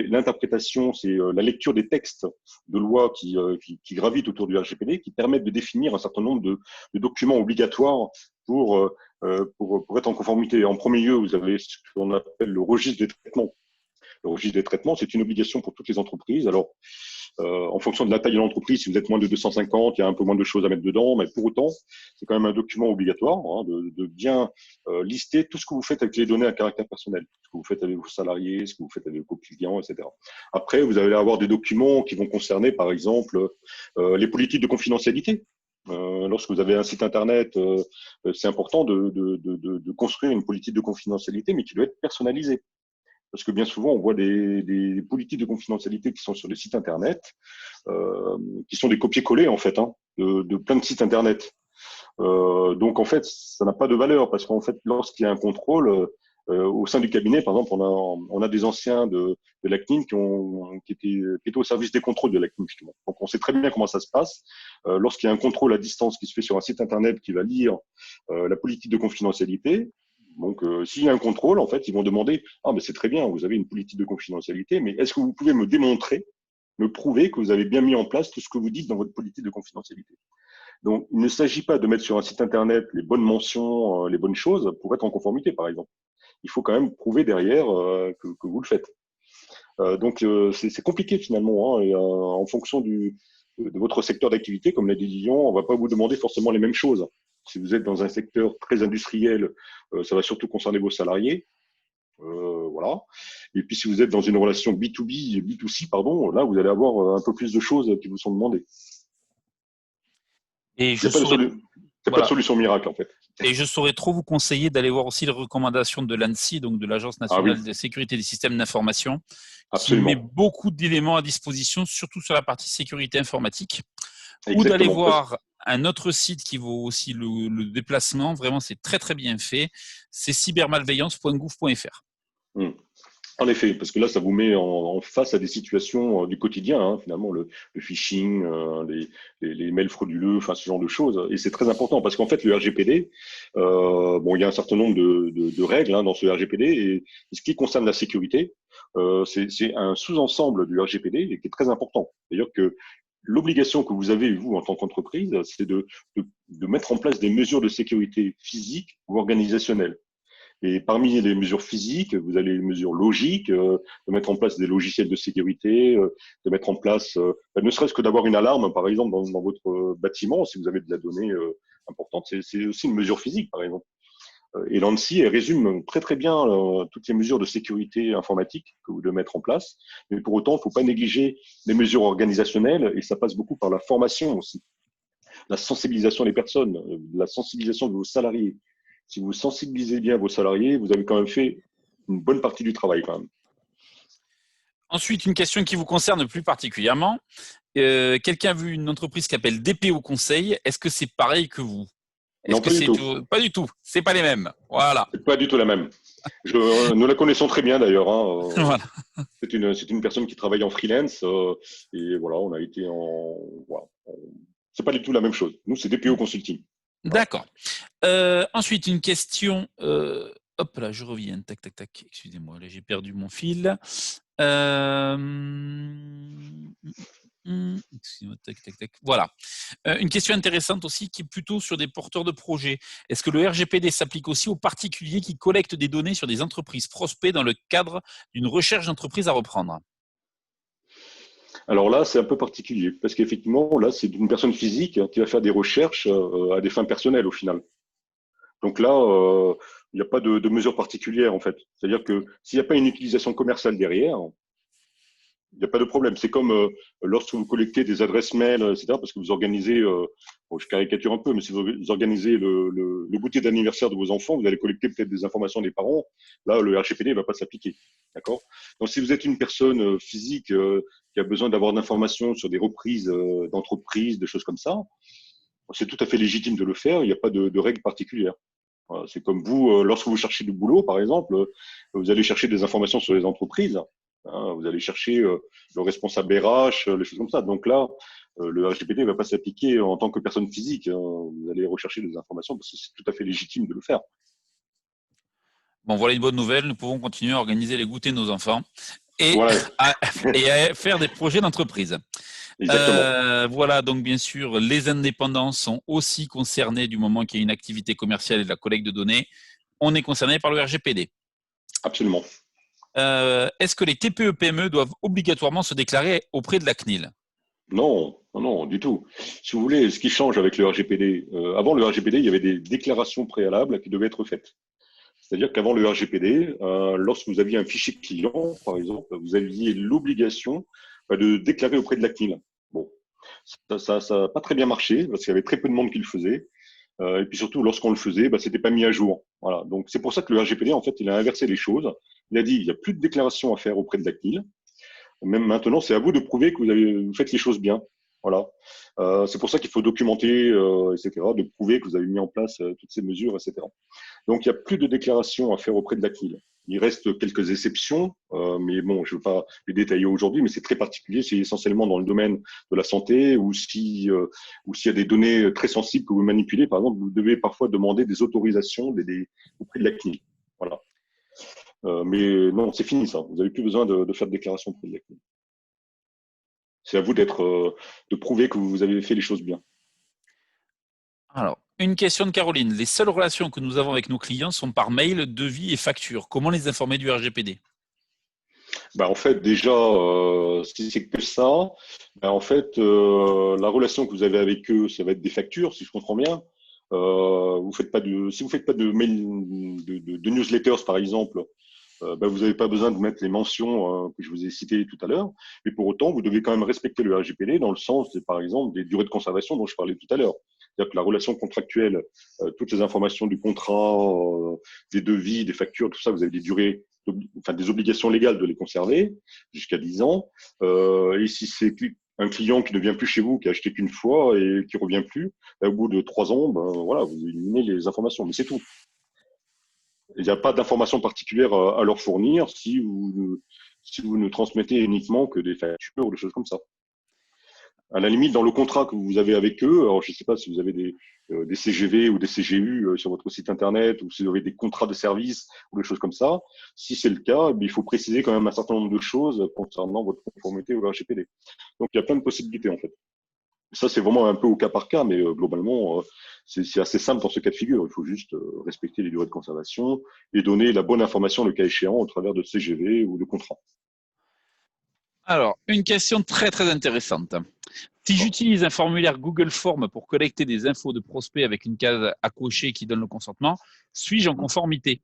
l'interprétation, c'est la lecture des textes de loi qui gravitent autour du RGPD, qui permettent de définir un certain nombre de documents obligatoires pour être en conformité. En premier lieu, vous avez ce qu'on appelle le registre des traitements. Le registre des traitements, c'est une obligation pour toutes les entreprises. Alors, en fonction de la taille de l'entreprise, si vous êtes moins de 250, il y a un peu moins de choses à mettre dedans, mais pour autant, c'est quand même un document obligatoire de bien lister tout ce que vous faites avec les données à caractère personnel, ce que vous faites avec vos salariés, ce que vous faites avec vos clients, etc. Après, vous allez avoir des documents qui vont concerner, par exemple, les politiques de confidentialité. Lorsque vous avez un site internet, c'est important de construire une politique de confidentialité, mais qui doit être personnalisée. Parce que bien souvent, on voit des politiques de confidentialité qui sont sur les sites internet, qui sont des copier-coller en fait de plein de sites internet. Donc en fait, ça n'a pas de valeur parce qu'en fait, lorsqu'il y a un contrôle au sein du cabinet, par exemple, on a des anciens de la CNIL qui étaient au service des contrôles de la CNIL justement. Donc on sait très bien comment ça se passe. Lorsqu'il y a un contrôle à distance qui se fait sur un site internet qui va lire la politique de confidentialité, donc, s'il y a un contrôle, en fait, ils vont demander, ah, mais c'est très bien, vous avez une politique de confidentialité, mais est-ce que vous pouvez me démontrer, me prouver que vous avez bien mis en place tout ce que vous dites dans votre politique de confidentialité? Donc, il ne s'agit pas de mettre sur un site internet les bonnes mentions, les bonnes choses pour être en conformité, par exemple. Il faut quand même prouver derrière que vous le faites. Donc, c'est compliqué finalement, hein, et, en fonction de votre secteur d'activité, comme l'a dit Lilian, on ne va pas vous demander forcément les mêmes choses. Si vous êtes dans un secteur très industriel, ça va surtout concerner vos salariés. Voilà. Et puis si vous êtes dans une relation B2B, B2C, pardon, là vous allez avoir un peu plus de choses qui vous sont demandées. Et Il je n'y a pas de, saurais, pas de voilà. solution miracle en fait. Et je saurais trop vous conseiller d'aller voir aussi les recommandations de l'ANSSI, donc de l'Agence Ah oui, nationale de sécurité des systèmes d'information, qui met absolument. beaucoup d'éléments à disposition, surtout sur la partie sécurité informatique, ou d'aller Exactement. voir un autre site qui vaut aussi le déplacement. Vraiment, c'est très, très bien fait. C'est cybermalveillance.gouv.fr. Hmm. En effet, parce que là, ça vous met en face à des situations du quotidien, hein, finalement, le phishing, les mails frauduleux, enfin ce genre de choses. Et c'est très important parce qu'en fait, le RGPD, bon, il y a un certain nombre de règles dans ce RGPD et ce qui concerne la sécurité, c'est un sous-ensemble du RGPD et qui est très important. C'est-à-dire que l'obligation que vous avez, vous, en tant qu'entreprise, c'est de mettre en place des mesures de sécurité physiques ou organisationnelles. Et parmi les mesures physiques, vous avez les mesures logiques, de mettre en place des logiciels de sécurité, de mettre en place, ne serait-ce que d'avoir une alarme, par exemple, dans votre bâtiment, si vous avez de la donnée importante, c'est aussi une mesure physique, par exemple. Et l'ANSSI, elle résume très très bien toutes les mesures de sécurité informatique que vous devez mettre en place. Mais pour autant, il ne faut pas négliger les mesures organisationnelles, et ça passe beaucoup par la formation aussi, la sensibilisation des personnes, la sensibilisation de vos salariés. Si vous sensibilisez bien vos salariés, vous avez quand même fait une bonne partie du travail quand même. Ensuite, une question qui vous concerne plus particulièrement. Quelqu'un a vu une entreprise qui s'appelle DPO Conseil. Est-ce que c'est pareil que vous? Est-ce Non, que pas du c'est tout. tout? Pas du tout. C'est pas les mêmes. Voilà. C'est pas du tout la même. Nous la connaissons très bien d'ailleurs. Voilà. C'est une personne qui travaille en freelance et voilà, on a été en. Voilà. C'est pas du tout la même chose. Nous, c'est DPO Consulting. Voilà. D'accord. Ensuite, une question. Hop là, je reviens. Tac, tac, tac. Excusez-moi, là j'ai perdu mon fil. Excusez-moi, tac, tac, tac. Voilà. Une question intéressante aussi qui est plutôt sur des porteurs de projets. Est-ce que le RGPD s'applique aussi aux particuliers qui collectent des données sur des entreprises prospects dans le cadre d'une recherche d'entreprise à reprendre? Alors là, c'est un peu particulier parce qu'effectivement, là, c'est une personne physique qui va faire des recherches à des fins personnelles au final. Donc là, il n'y a pas de mesure particulière en fait. C'est-à-dire que s'il n'y a pas une utilisation commerciale derrière, il n'y a pas de problème. C'est comme lorsque vous collectez des adresses mail, etc., parce que vous organisez, bon, je caricature un peu, mais si vous organisez le goûter d'anniversaire de vos enfants, vous allez collecter peut-être des informations des parents. Là, le RGPD ne va pas s'appliquer. D'accord. Donc, si vous êtes une personne physique qui a besoin d'avoir d'informations sur des reprises d'entreprises, des choses comme ça, c'est tout à fait légitime de le faire. Il n'y a pas de règles particulières. Voilà, c'est comme vous, lorsque vous cherchez du boulot, par exemple, vous allez chercher des informations sur les entreprises. Hein, vous allez chercher le responsable RH, les choses comme ça. Donc là, le RGPD ne va pas s'appliquer en tant que personne physique. Hein. Vous allez rechercher des informations parce que c'est tout à fait légitime de le faire. Bon, voilà une bonne nouvelle. Nous pouvons continuer à organiser les goûters de nos enfants et Voilà, à faire des projets d'entreprise. exactement. Voilà, donc bien sûr, les indépendants sont aussi concernés du moment qu'il y a une activité commerciale et de la collecte de données. On est concerné par le RGPD. Absolument. Est-ce que les TPE-PME doivent obligatoirement se déclarer auprès de la CNIL? Non, non, non, du tout. Si vous voulez, ce qui change avec le RGPD, avant le RGPD, il y avait des déclarations préalables qui devaient être faites. C'est-à-dire qu'avant le RGPD, lorsque vous aviez un fichier client, par exemple, vous aviez l'obligation de déclarer auprès de la CNIL. Bon, ça n'a pas très bien marché parce qu'il y avait très peu de monde qui le faisait. Et puis surtout, lorsqu'on le faisait, c'était pas mis à jour. Voilà. Donc c'est pour ça que le RGPD, en fait, il a inversé les choses. Il a dit il n'y a plus de déclaration à faire auprès de la CNIL. Même maintenant, c'est à vous de prouver que vous faites les choses bien. Voilà. C'est pour ça qu'il faut documenter, etc., de prouver que vous avez mis en place toutes ces mesures, etc. Donc, il n'y a plus de déclaration à faire auprès de la CNIL. Il reste quelques exceptions, mais bon, je ne veux pas les détailler aujourd'hui, mais c'est très particulier. C'est essentiellement dans le domaine de la santé ou s'il y a des données très sensibles que vous manipulez, par exemple, vous devez parfois demander des autorisations auprès de la CNIL. Voilà. Mais non, c'est fini ça. Vous n'avez plus besoin de faire de déclaration auprès de la CNIL. C'est à vous de prouver que vous avez fait les choses bien. Alors, une question de Caroline. Les seules relations que nous avons avec nos clients sont par mail, devis et facture. Comment les informer du RGPD? En fait, déjà, si c'est que ça, en fait, la relation que vous avez avec eux, ça va être des factures, si je comprends bien. Si vous faites pas de mail, de newsletters, par exemple, vous n'avez pas besoin de mettre les mentions que je vous ai citées tout à l'heure. Mais pour autant, vous devez quand même respecter le RGPD dans le sens, par exemple, des durées de conservation dont je parlais tout à l'heure. C'est-à-dire que la relation contractuelle, toutes les informations du contrat, des devis, des factures, tout ça, vous avez des durées, des obligations légales de les conserver jusqu'à 10 ans. Et si c'est un client qui ne vient plus chez vous, qui a acheté qu'une fois et qui revient plus, au bout de 3 ans, voilà, vous éliminez les informations, mais c'est tout. Il n'y a pas d'informations particulières à leur fournir si vous ne transmettez uniquement que des factures ou des choses comme ça. À la limite, dans le contrat que vous avez avec eux, alors je ne sais pas si vous avez des CGV ou des CGU sur votre site internet, ou si vous avez des contrats de service ou des choses comme ça. Si c'est le cas, il faut préciser quand même un certain nombre de choses concernant votre conformité au RGPD. Donc il y a plein de possibilités en fait. Ça, c'est vraiment un peu au cas par cas, mais globalement, c'est assez simple dans ce cas de figure. Il faut juste respecter les durées de conservation et donner la bonne information, le cas échéant, au travers de CGV ou de contrats. Alors, une question très très intéressante. Si j'utilise un formulaire Google Form pour collecter des infos de prospects avec une case à cocher qui donne le consentement, suis-je en conformité?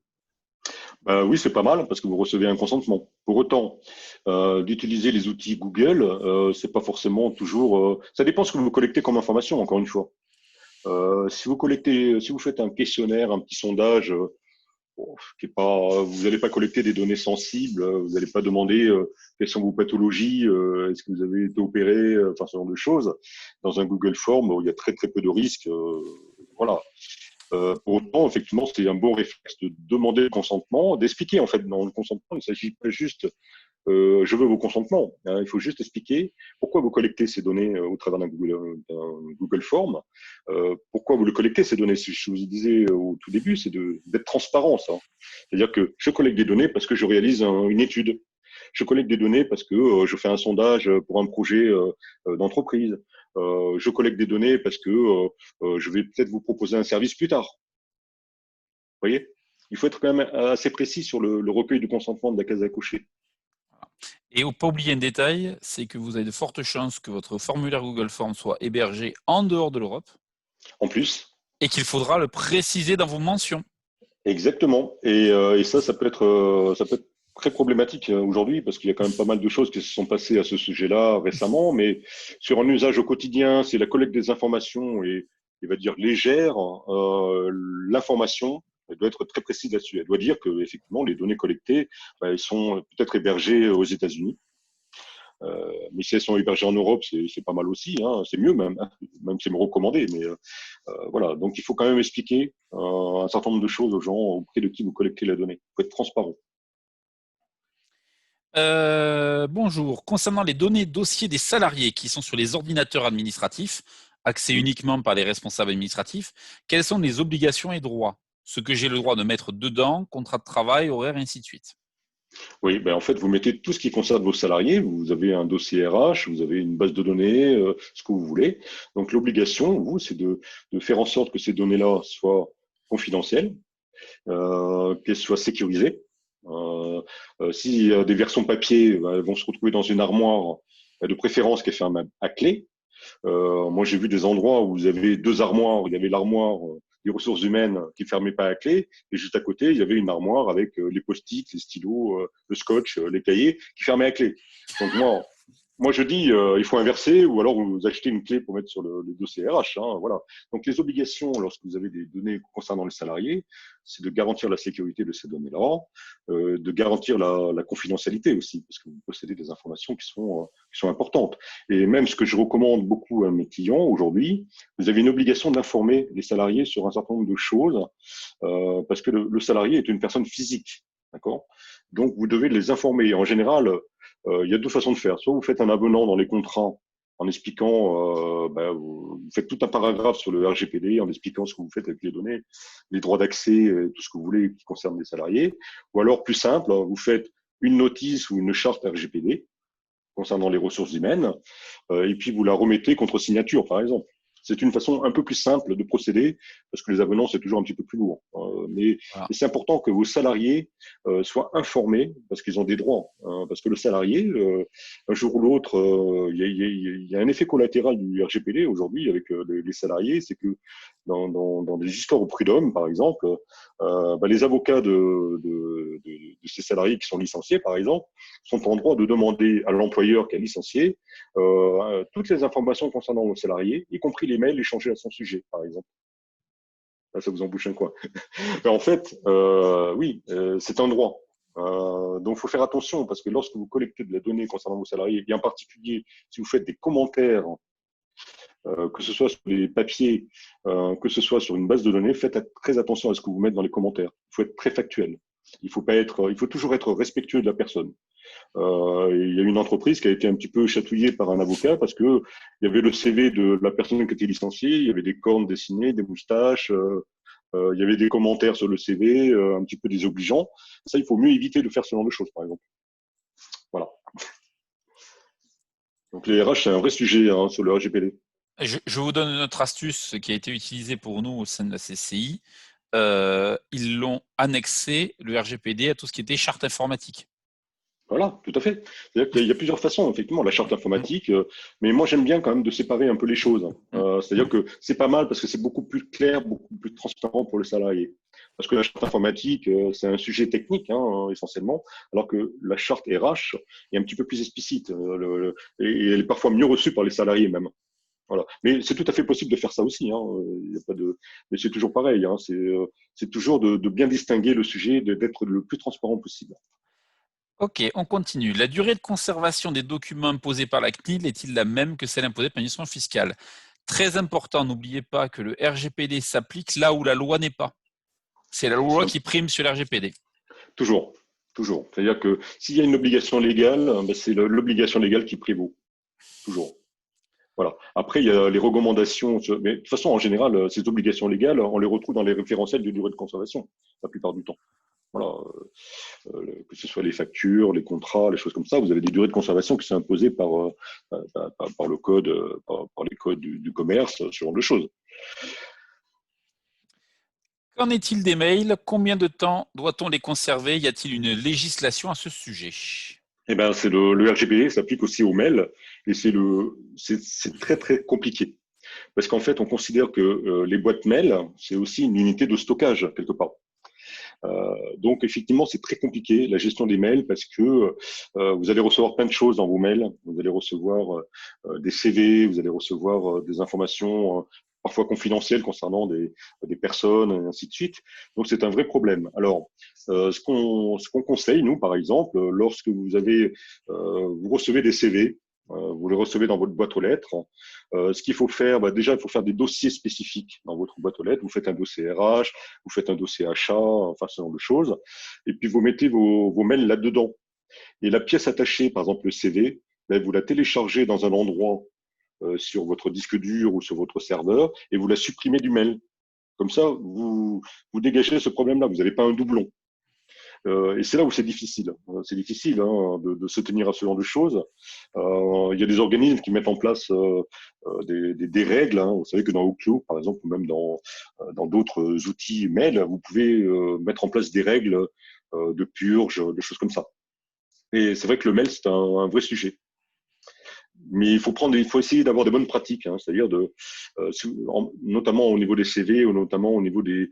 Oui, c'est pas mal parce que vous recevez un consentement. Pour autant, d'utiliser les outils Google, c'est pas forcément toujours. Ça dépend ce que vous collectez comme information. Encore une fois, si vous faites un questionnaire, un petit sondage, qui est pas, vous n'allez pas collecter des données sensibles. Vous n'allez pas demander quelles sont vos pathologies, est-ce que vous avez été opéré, enfin ce genre de choses. Dans un Google Form, il y a très très peu de risques. Voilà. Pour autant, effectivement, c'est un bon réflexe de demander le consentement, d'expliquer en fait dans le consentement. Il ne s'agit pas juste je veux vos consentements. Hein, il faut juste expliquer pourquoi vous collectez ces données au travers d'un Google Form. Pourquoi vous le collectez ces données. Si je vous disais au tout début, c'est d'être transparent. Ça. C'est-à-dire que je collecte des données parce que je réalise une étude. Je collecte des données parce que je fais un sondage pour un projet d'entreprise. Je collecte des données parce que je vais peut-être vous proposer un service plus tard. Vous voyez, il faut être quand même assez précis sur le recueil du consentement de la case à cocher. Et pas oublier un détail, c'est que vous avez de fortes chances que votre formulaire Google Form soit hébergé en dehors de l'Europe. En plus. Et qu'il faudra le préciser dans vos mentions. Exactement. Et ça peut être très problématique aujourd'hui parce qu'il y a quand même pas mal de choses qui se sont passées à ce sujet-là récemment. Mais sur un usage au quotidien, c'est la collecte des informations et va dire légère. L'information, elle doit être très précise là-dessus. Elle doit dire que effectivement les données collectées, elles sont peut-être hébergées aux États-Unis. Mais si elles sont hébergées en Europe, c'est pas mal aussi, hein, c'est mieux même, hein, même c'est me recommandé. Mais voilà, donc il faut quand même expliquer un certain nombre de choses aux gens auprès de qui vous collectez la donnée. Il faut être transparent. Bonjour. Concernant les données dossiers des salariés qui sont sur les ordinateurs administratifs, accès uniquement par les responsables administratifs, quelles sont les obligations et droits? Ce que j'ai le droit de mettre dedans, contrat de travail, horaire, et ainsi de suite. Oui, en fait, vous mettez tout ce qui concerne vos salariés. Vous avez un dossier RH, vous avez une base de données, ce que vous voulez. Donc, l'obligation, vous, c'est de faire en sorte que ces données-là soient confidentielles, qu'elles soient sécurisées. S'il y a des versions papier, elles vont se retrouver dans une armoire, de préférence qui est fermée à clé. Moi, j'ai vu des endroits où vous avez 2 armoires. Il y avait l'armoire des ressources humaines qui fermait pas à clé, et juste à côté, il y avait une armoire avec les post-it, les stylos, le scotch, les cahiers qui fermaient à clé. Donc moi je dis, il faut inverser, ou alors vous achetez une clé pour mettre sur le dossier RH. Hein, voilà. Donc les obligations, lorsque vous avez des données concernant les salariés, c'est de garantir la sécurité de ces données-là, de garantir la confidentialité aussi, parce que vous possédez des informations qui sont importantes. Et même ce que je recommande beaucoup à mes clients aujourd'hui, vous avez une obligation d'informer les salariés sur un certain nombre de choses, parce que le salarié est une personne physique. D'accord. Donc, vous devez les informer. En général, il y a 2 façons de faire. Soit vous faites un avenant dans les contrats en expliquant, vous faites tout un paragraphe sur le RGPD en expliquant ce que vous faites avec les données, les droits d'accès, tout ce que vous voulez qui concerne les salariés. Ou alors, plus simple, vous faites une notice ou une charte RGPD concernant les ressources humaines, et puis vous la remettez contre signature, par exemple. C'est une façon un peu plus simple de procéder, parce que les avenants, c'est toujours un petit peu plus lourd. Mais c'est important que vos salariés soient informés, parce qu'ils ont des droits. Parce que le salarié, un jour ou l'autre, il y a un effet collatéral du RGPD aujourd'hui avec les salariés, c'est que dans des histoires au prud'homme, par exemple, les avocats de ces salariés qui sont licenciés, par exemple, sont en droit de demander à l'employeur qui a licencié toutes les informations concernant le salarié, y compris les mails échangés à son sujet, par exemple. Là, ça vous embouche un coin. Mais en fait, oui, c'est un droit. Donc, il faut faire attention parce que lorsque vous collectez de la donnée concernant vos salariés, et en particulier si vous faites des commentaires, que ce soit sur les papiers, que ce soit sur une base de données, faites très attention à ce que vous mettez dans les commentaires. Il faut être très factuel. Il faut toujours être respectueux de la personne. Il y a une entreprise qui a été un petit peu chatouillée par un avocat parce que il y avait le CV de la personne qui était licenciée, il y avait des cornes dessinées, des moustaches, il y avait des commentaires sur le CV, un petit peu désobligeants. Ça, il faut mieux éviter de faire ce genre de choses, par exemple. Voilà. Donc les RH, c'est un vrai sujet sur le RGPD. Je vous donne une autre astuce qui a été utilisée pour nous au sein de la CCI. Ils l'ont annexé, le RGPD, à tout ce qui était charte informatique. Voilà, tout à fait. C'est-à-dire qu'il y a plusieurs façons, effectivement, la charte informatique, mais moi j'aime bien quand même de séparer un peu les choses. C'est-à-dire que c'est pas mal parce que c'est beaucoup plus clair, beaucoup plus transparent pour le salarié. Parce que la charte informatique, c'est un sujet technique essentiellement, alors que la charte RH est un petit peu plus explicite et elle est parfois mieux reçue par les salariés même. Voilà. Mais c'est tout à fait possible de faire ça aussi. Il y a pas de... Mais c'est toujours pareil. C'est toujours de bien distinguer le sujet, d'être le plus transparent possible. Ok, on continue. La durée de conservation des documents imposés par la CNIL est-il la même que celle imposée par l'administration fiscale? Très important, n'oubliez pas que le RGPD s'applique là où la loi n'est pas. C'est la loi qui prime sur le RGPD. Toujours, toujours. C'est-à-dire que s'il y a une obligation légale, c'est l'obligation légale qui prévaut. Toujours. Voilà. Après, il y a les recommandations. Mais de toute façon, en général, ces obligations légales, on les retrouve dans les référentiels de durée de conservation, la plupart du temps. Voilà. Que ce soit les factures, les contrats, les choses comme ça, vous avez des durées de conservation qui sont imposées par le code, par les codes du commerce, ce genre de choses. Qu'en est-il des mails? Combien de temps doit-on les conserver? Y a-t-il une législation à ce sujet? Eh ben, c'est le RGPD s'applique aussi aux mails et c'est très très compliqué parce qu'en fait, on considère que les boîtes mail, c'est aussi une unité de stockage quelque part. Donc effectivement, c'est très compliqué la gestion des mails parce que vous allez recevoir plein de choses dans vos mails. Vous allez recevoir des CV, vous allez recevoir des informations parfois confidentielles concernant des personnes, et ainsi de suite. Donc c'est un vrai problème. Alors, ce qu'on conseille, nous, par exemple, lorsque vous recevez des CV, vous les recevez dans votre boîte aux lettres. Ce qu'il faut faire, déjà, il faut faire des dossiers spécifiques dans votre boîte aux lettres. Vous faites un dossier RH, vous faites un dossier achat, enfin ce genre de choses. Et puis vous mettez vos mails là-dedans. Et la pièce attachée, par exemple le CV, vous la téléchargez dans un endroit sur votre disque dur ou sur votre serveur et vous la supprimez du mail. Comme ça, vous dégagez ce problème-là. Vous n'avez pas un doublon. Et c'est là où c'est difficile. C'est difficile de se tenir à ce genre de choses. Il y a des organismes qui mettent en place des règles. Vous savez que dans Outlook, par exemple, ou même dans d'autres outils mail, vous pouvez mettre en place des règles de purge, des choses comme ça. Et c'est vrai que le mail, c'est un vrai sujet. Mais il faut essayer d'avoir des bonnes pratiques, c'est-à-dire notamment au niveau des CV ou notamment au niveau des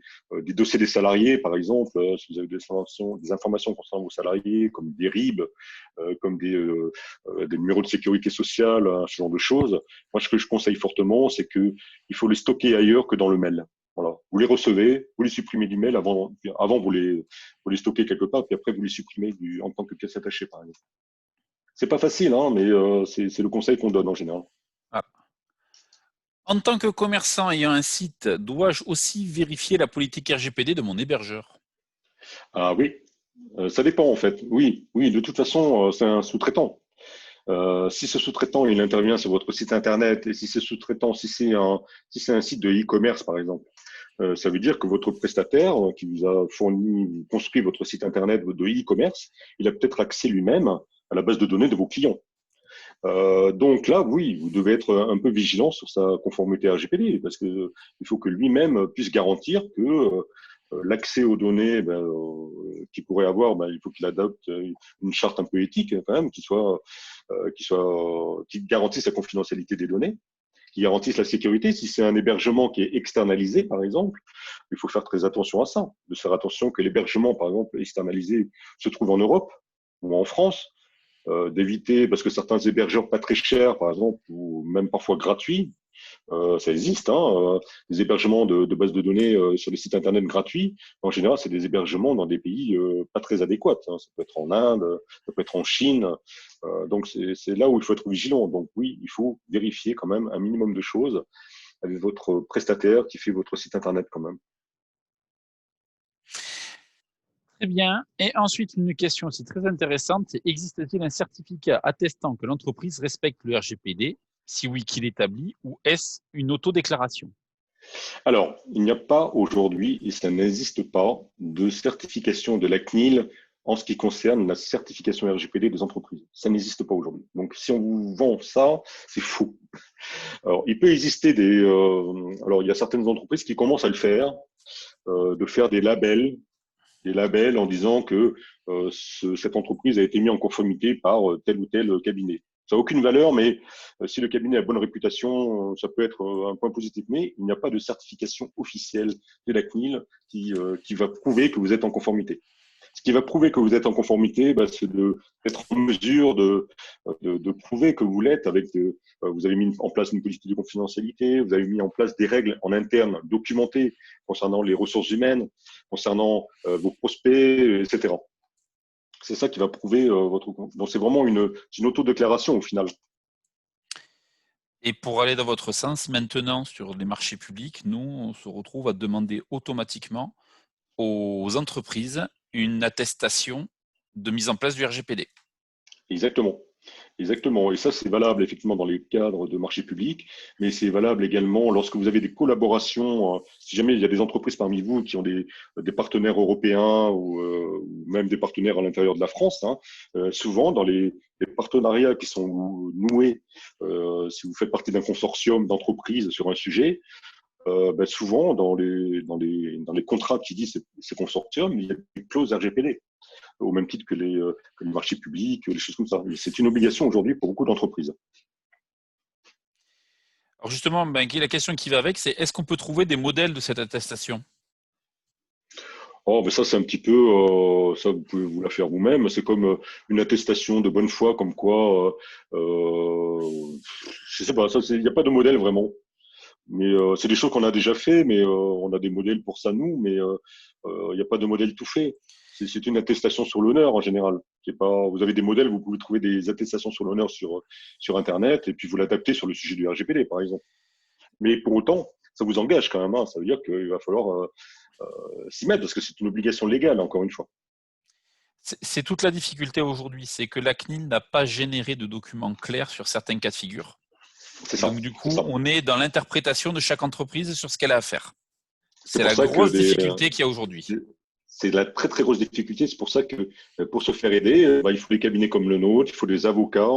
dossiers des salariés, par exemple, si vous avez des informations concernant vos salariés, comme des RIB, comme des numéros de sécurité sociale, ce genre de choses. Moi, ce que je conseille fortement, c'est que il faut les stocker ailleurs que dans le mail. Voilà. Vous les recevez, vous les supprimez du mail avant vous les stockez quelque part, puis après vous les supprimez en tant que pièce attachée, par exemple. C'est pas facile, mais c'est le conseil qu'on donne en général. Ah. En tant que commerçant ayant un site, dois-je aussi vérifier la politique RGPD de mon hébergeur? Ah oui, ça dépend en fait. Oui, oui, de toute façon, c'est un sous-traitant. Si ce sous-traitant il intervient sur votre site internet et si ce sous-traitant, si c'est un site de e-commerce par exemple, ça veut dire que votre prestataire qui vous a construit votre site internet de e-commerce, il a peut-être accès lui-même à la base de données de vos clients. Donc là, oui, vous devez être un peu vigilant sur sa conformité RGPD parce que il faut que lui-même puisse garantir que l'accès aux données qu'il pourrait avoir, il faut qu'il adopte une charte un peu éthique quand même, qui garantisse la confidentialité des données, qui garantisse la sécurité. Si c'est un hébergement qui est externalisé, par exemple, il faut faire très attention à ça, de faire attention que l'hébergement, par exemple, externalisé se trouve en Europe ou en France, d'éviter, parce que certains hébergeurs pas très chers, par exemple, ou même parfois gratuits, Ça existe, hein, des hébergements de bases de données sur les sites internet gratuits. En général, c'est des hébergements dans des pays pas très adéquats, hein. Ça peut être en Inde, ça peut être en Chine. Donc, c'est là où il faut être vigilant. Donc, oui, il faut vérifier quand même un minimum de choses avec votre prestataire qui fait votre site internet quand même. Très bien. Et ensuite, une question aussi très intéressante, c'est existe-t-il un certificat attestant que l'entreprise respecte le RGPD? Si oui, qui l'établit? Ou est-ce une autodéclaration? Alors, il n'y a pas aujourd'hui, et ça n'existe pas, de certification de la CNIL en ce qui concerne la certification RGPD des entreprises. Ça n'existe pas aujourd'hui. Donc, si on vous vend ça, c'est faux. Alors, il peut exister alors, il y a certaines entreprises qui commencent à le faire, de faire des labels en disant que cette entreprise a été mise en conformité par tel ou tel cabinet. Ça n'a aucune valeur, mais si le cabinet a bonne réputation, ça peut être un point positif. Mais il n'y a pas de certification officielle de la CNIL qui va prouver que vous êtes en conformité. Ce qui va prouver que vous êtes en conformité, c'est d'être en mesure de prouver que vous l'êtes vous avez mis en place une politique de confidentialité, vous avez mis en place des règles en interne documentées concernant les ressources humaines, concernant vos prospects, etc. C'est ça qui va prouver votre compte. Donc, c'est vraiment une autodéclaration au final. Et pour aller dans votre sens, maintenant, sur les marchés publics, nous, on se retrouve à demander automatiquement aux entreprises une attestation de mise en place du RGPD. Exactement. Exactement. Et ça, c'est valable effectivement dans les cadres de marché public, mais c'est valable également lorsque vous avez des collaborations. Si jamais il y a des entreprises parmi vous qui ont des partenaires européens ou même des partenaires à l'intérieur de la France, hein, souvent dans les partenariats qui sont noués, si vous faites partie d'un consortium d'entreprises sur un sujet, souvent dans les contrats qui disent ces consortiums, il y a des clauses RGPD au même titre que les marchés publics, les choses comme ça. C'est une obligation aujourd'hui pour beaucoup d'entreprises. Alors justement, Guy, la question qui va avec, c'est est-ce qu'on peut trouver des modèles de cette attestation? Oh, mais ça, c'est un petit peu, ça, vous pouvez vous la faire vous-même. C'est comme une attestation de bonne foi, comme quoi, je sais pas, il n'y a pas de modèle vraiment. Mais c'est des choses qu'on a déjà fait, mais on a des modèles pour ça nous, mais il n'y a pas de modèle tout fait. C'est une attestation sur l'honneur en général. Vous avez des modèles, vous pouvez trouver des attestations sur l'honneur sur Internet, et puis vous l'adaptez sur le sujet du RGPD, par exemple. Mais pour autant, ça vous engage quand même, hein. Ça veut dire qu'il va falloir s'y mettre, parce que c'est une obligation légale, encore une fois. C'est toute la difficulté aujourd'hui, c'est que la CNIL n'a pas généré de documents clairs sur certains cas de figure. C'est ça. Donc du coup, on est dans l'interprétation de chaque entreprise sur ce qu'elle a à faire. C'est C'est pour la ça grosse que difficulté qu'il y a aujourd'hui. c'est de la très très grosse difficulté. C'est pour ça que pour se faire aider, il faut des cabinets comme le nôtre, il faut des avocats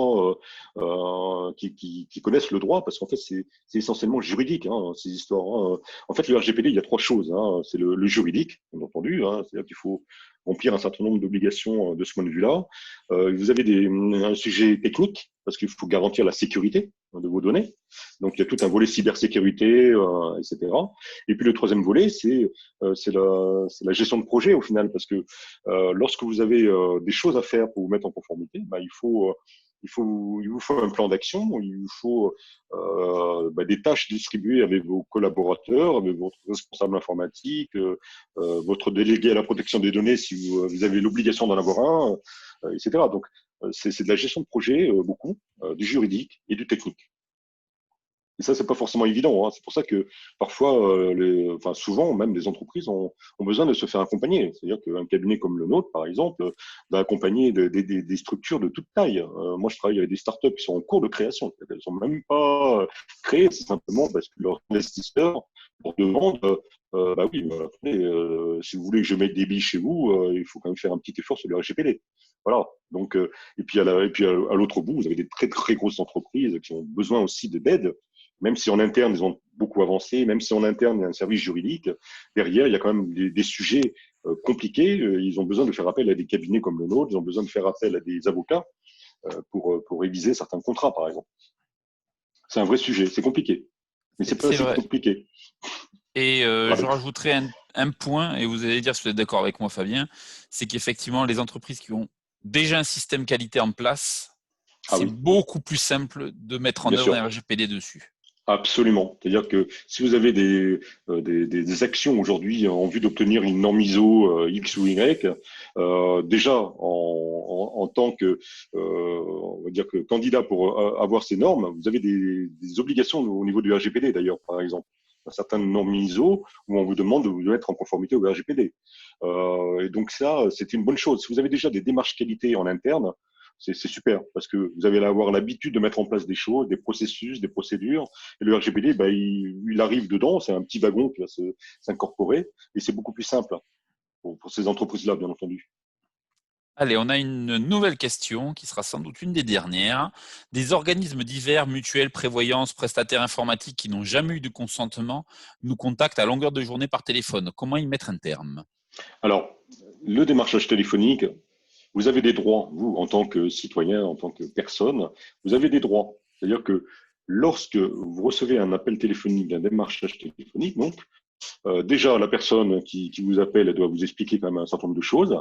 qui connaissent le droit, parce qu'en fait c'est essentiellement juridique, hein, ces histoires, hein. En fait, le RGPD, il y a trois choses, hein. C'est le juridique, bien entendu, hein, c'est-à-dire qu'il faut remplir un certain nombre d'obligations de ce point de vue-là. Vous avez un sujet technique, parce qu'il faut garantir la sécurité de vos données. Donc il y a tout un volet cybersécurité, etc. Et puis le troisième volet, c'est la gestion de projet au final, parce que lorsque vous avez des choses à faire pour vous mettre en conformité, il vous faut un plan d'action, il vous faut des tâches distribuées avec vos collaborateurs, avec votre responsable informatique, votre délégué à la protection des données si vous avez l'obligation d'en avoir un, etc. Donc c'est de la gestion de projet, beaucoup, du juridique et du technique. Et ça, c'est pas forcément évident, hein. C'est pour ça que parfois, souvent, même les entreprises ont besoin de se faire accompagner. C'est-à-dire qu'un cabinet comme le nôtre, par exemple, va accompagner des structures de toute taille. Moi, je travaille avec des startups qui sont en cours de création. Elles ne sont même pas créées, c'est simplement parce que leurs investisseurs leur demandent, oui, attendez, si vous voulez que je mette des billes chez vous, il faut quand même faire un petit effort sur le RGPD. Voilà. Donc, et puis à l'autre bout, vous avez des très très grosses entreprises qui ont besoin aussi d'aide. Même si en interne, ils ont beaucoup avancé, même si en interne, il y a un service juridique, derrière, il y a quand même des sujets compliqués. Ils ont besoin de faire appel à des cabinets comme le nôtre, ils ont besoin de faire appel à des avocats pour réviser certains contrats, par exemple. C'est un vrai sujet, c'est compliqué. Mais c'est pas C'est si vrai. compliqué. Et Voilà. je rajouterai un point, et vous allez dire si vous êtes d'accord avec moi, Fabien, c'est qu'effectivement, les entreprises qui ont déjà un système qualité en place, Ah c'est oui, beaucoup plus simple de mettre en bien œuvre sûr. un RGPD dessus. Absolument. C'est-à-dire que si vous avez des actions aujourd'hui en vue d'obtenir une norme ISO X ou Y, déjà en tant que, on va dire que candidat pour avoir ces normes, vous avez des obligations au niveau du RGPD d'ailleurs, par exemple. Certaines normes ISO où on vous demande de vous mettre en conformité au RGPD. Et donc ça, c'est une bonne chose. Si vous avez déjà des démarches qualité en interne, c'est super parce que vous allez avoir l'habitude de mettre en place des choses, des processus, des procédures. Et le RGPD, il arrive dedans, c'est un petit wagon qui va s'incorporer et c'est beaucoup plus simple pour ces entreprises-là, bien entendu. Allez, on a une nouvelle question qui sera sans doute une des dernières. Des organismes divers, mutuelles, prévoyance, prestataires informatiques qui n'ont jamais eu de consentement nous contactent à longueur de journée par téléphone. Comment y mettre un terme? Alors, le démarchage téléphonique, vous avez des droits, vous, en tant que citoyen, en tant que personne, vous avez des droits. C'est-à-dire que lorsque vous recevez un appel téléphonique, d'un démarchage téléphonique, donc, déjà, la personne qui vous appelle, elle doit vous expliquer quand même un certain nombre de choses.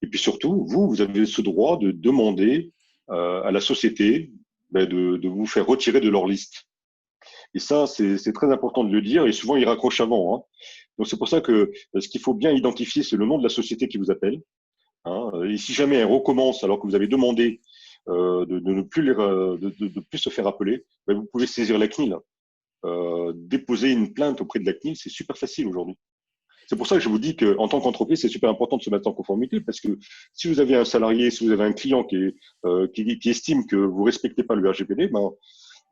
Et puis surtout, vous avez ce droit de demander à la société de vous faire retirer de leur liste. Et ça, c'est très important de le dire. Et souvent, ils raccrochent avant. Hein. Donc, c'est pour ça que ce qu'il faut bien identifier, c'est le nom de la société qui vous appelle. Hein. Et si jamais elle recommence alors que vous avez demandé de ne plus de plus se faire appeler, vous pouvez saisir la CNIL. Déposer une plainte auprès de la CNIL, c'est super facile aujourd'hui. C'est pour ça que je vous dis qu'en tant qu'entreprise, c'est super important de se mettre en conformité parce que si vous avez un salarié, si vous avez un client qui estime que vous respectez pas le RGPD,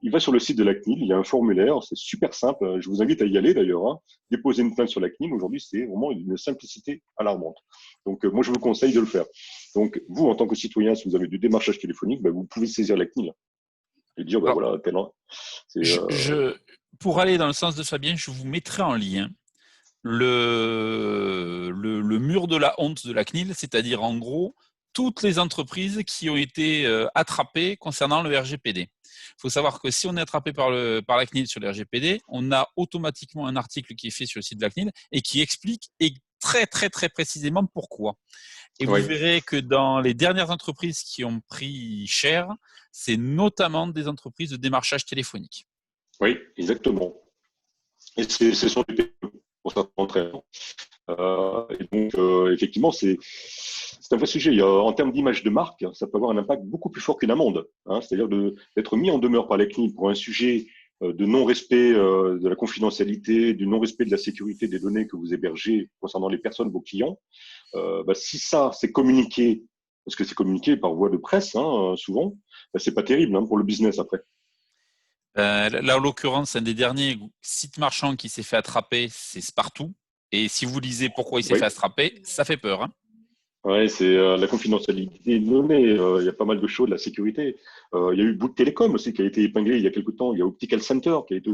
il va sur le site de la CNIL, il y a un formulaire, c'est super simple. Je vous invite à y aller d'ailleurs. Hein. Déposer une plainte sur la CNIL, aujourd'hui, c'est vraiment une simplicité alarmante. Donc, moi, je vous conseille de le faire. Donc, vous, en tant que citoyen, si vous avez du démarchage téléphonique, vous pouvez saisir la CNIL et dire, Alors, voilà, c'est, pour aller dans le sens de Fabien, je vous mettrai en lien le mur de la honte de la CNIL, c'est-à-dire en gros toutes les entreprises qui ont été attrapées concernant le RGPD. Il faut savoir que si on est attrapé par la CNIL sur le RGPD, on a automatiquement un article qui est fait sur le site de la CNIL et qui explique très très très précisément pourquoi. Et vous oui, verrez que dans les dernières entreprises qui ont pris cher, c'est notamment des entreprises de démarchage téléphonique. oui, exactement. Et c'est sur les PME pour ça entraînement. Et donc, effectivement, c'est un vrai sujet. En termes d'image de marque, ça peut avoir un impact beaucoup plus fort qu'une amende. Hein, c'est-à-dire d'être mis en demeure par la CNIL pour un sujet de non-respect de la confidentialité, du non-respect de la sécurité des données que vous hébergez concernant les personnes, vos clients. Si ça, c'est communiqué, parce que c'est communiqué par voie de presse, hein, souvent, c'est pas terrible pour le business après. Là, en l'occurrence, un des derniers sites marchands qui s'est fait attraper, c'est Spartoo. Et si vous lisez pourquoi il s'est Oui. fait attraper, ça fait peur. Hein. Ouais, c'est la confidentialité des données. Il y a pas mal de choses, de la sécurité. Il y a eu Bouygues Télécom aussi qui a été épinglé il y a quelque temps. Il y a Optical Center qui a été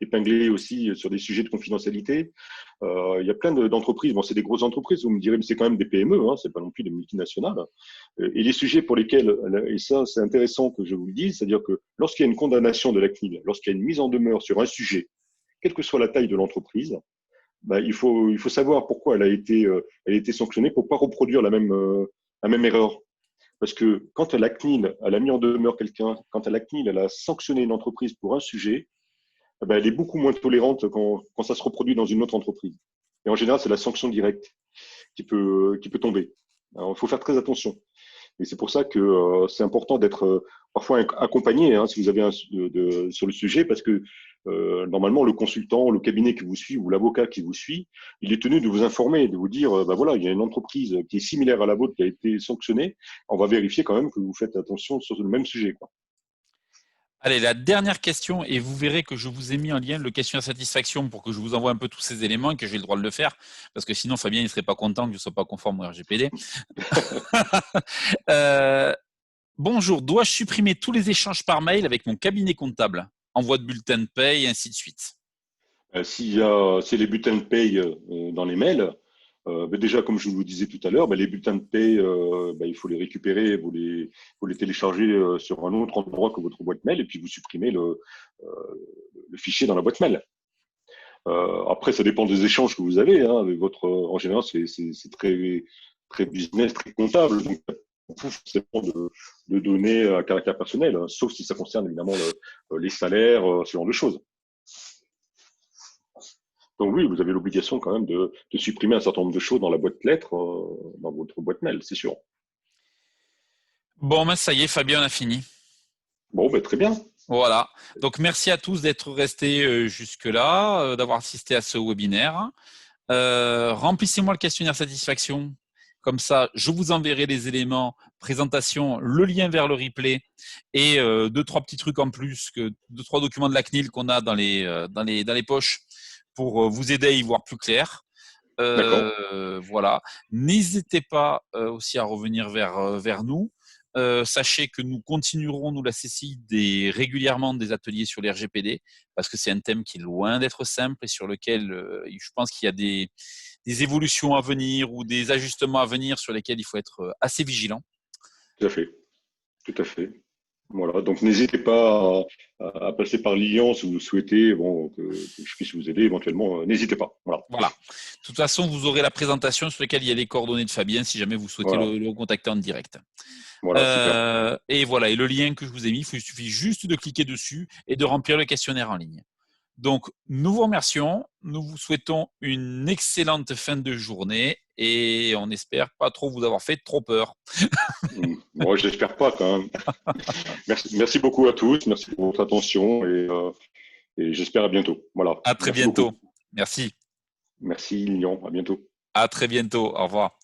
épinglé aussi sur des sujets de confidentialité. Il y a plein d'entreprises. Bon, c'est des grosses entreprises. Vous me direz, mais c'est quand même des PME. Hein, c'est pas non plus des multinationales. Et les sujets pour lesquels, et ça, c'est intéressant que je vous le dise, c'est-à-dire que lorsqu'il y a une condamnation de la CNIL, lorsqu'il y a une mise en demeure sur un sujet, quelle que soit la taille de l'entreprise, il faut savoir pourquoi elle a été sanctionnée pour pas reproduire la même erreur. Parce que quand la CNIL elle a mis en demeure quelqu'un, quand la CNIL elle a sanctionné une entreprise pour un sujet, elle est beaucoup moins tolérante quand ça se reproduit dans une autre entreprise. Et en général, c'est la sanction directe qui peut tomber. Alors, il faut faire très attention. Et c'est pour ça que c'est important d'être parfois accompagné si vous avez sur le sujet, parce que normalement, le consultant, le cabinet qui vous suit ou l'avocat qui vous suit, il est tenu de vous informer, de vous dire, voilà, il y a une entreprise qui est similaire à la vôtre qui a été sanctionnée. On va vérifier quand même que vous faites attention sur le même sujet. Quoi. Allez, la dernière question, et vous verrez que je vous ai mis en lien le questionnaire satisfaction pour que je vous envoie un peu tous ces éléments et que j'ai le droit de le faire, parce que sinon Fabien ne serait pas content que je ne sois pas conforme au RGPD. Bonjour, dois-je supprimer tous les échanges par mail avec mon cabinet comptable, envoi de bulletin de paye, et ainsi de suite? C'est les bulletins de paye dans les mails, déjà, comme je vous le disais tout à l'heure, les bulletins de paye, il faut les récupérer, vous les télécharger sur un autre endroit que votre boîte mail et puis vous supprimez le fichier dans la boîte mail. Après, ça dépend des échanges que vous avez. Hein, avec en général, c'est très, très business, très comptable. Donc, beaucoup forcément de données à caractère personnel, sauf si ça concerne évidemment les salaires, ce genre de choses. Donc oui, vous avez l'obligation quand même de supprimer un certain nombre de choses dans la boîte lettres, dans votre boîte mail, c'est sûr. Bon, ben ça y est, Fabien, on a fini. Bon, ben, très bien. Voilà. Donc, merci à tous d'être restés jusque-là, d'avoir assisté à ce webinaire. Remplissez-moi le questionnaire satisfaction. Comme ça, je vous enverrai les éléments, présentation, le lien vers le replay et deux, trois petits trucs en plus, deux, trois documents de la CNIL qu'on a dans les poches pour vous aider à y voir plus clair. D'accord. Voilà. N'hésitez pas aussi à revenir vers nous. Sachez que nous continuerons, nous, la CCI, régulièrement des ateliers sur les RGPD, parce que c'est un thème qui est loin d'être simple et sur lequel je pense qu'il y a des évolutions à venir ou des ajustements à venir sur lesquels il faut être assez vigilant. Tout à fait. Tout à fait. Voilà. Donc, n'hésitez pas à passer par Lyon si vous souhaitez, bon, que je puisse vous aider éventuellement. N'hésitez pas. Voilà. Voilà. De toute façon, vous aurez la présentation sur laquelle il y a les coordonnées de Fabien si jamais vous souhaitez Voilà. le contacter en direct. Voilà. Super. Et voilà. Et le lien que je vous ai mis, il suffit juste de cliquer dessus et de remplir le questionnaire en ligne. Donc, nous vous remercions. Nous vous souhaitons une excellente fin de journée et on espère pas trop vous avoir fait trop peur. Bon, j'espère pas quand même. Merci beaucoup à tous. Merci pour votre attention et j'espère à bientôt. Voilà. À très Merci bientôt. beaucoup. Merci. Merci Lyon. À bientôt. À très bientôt. Au revoir.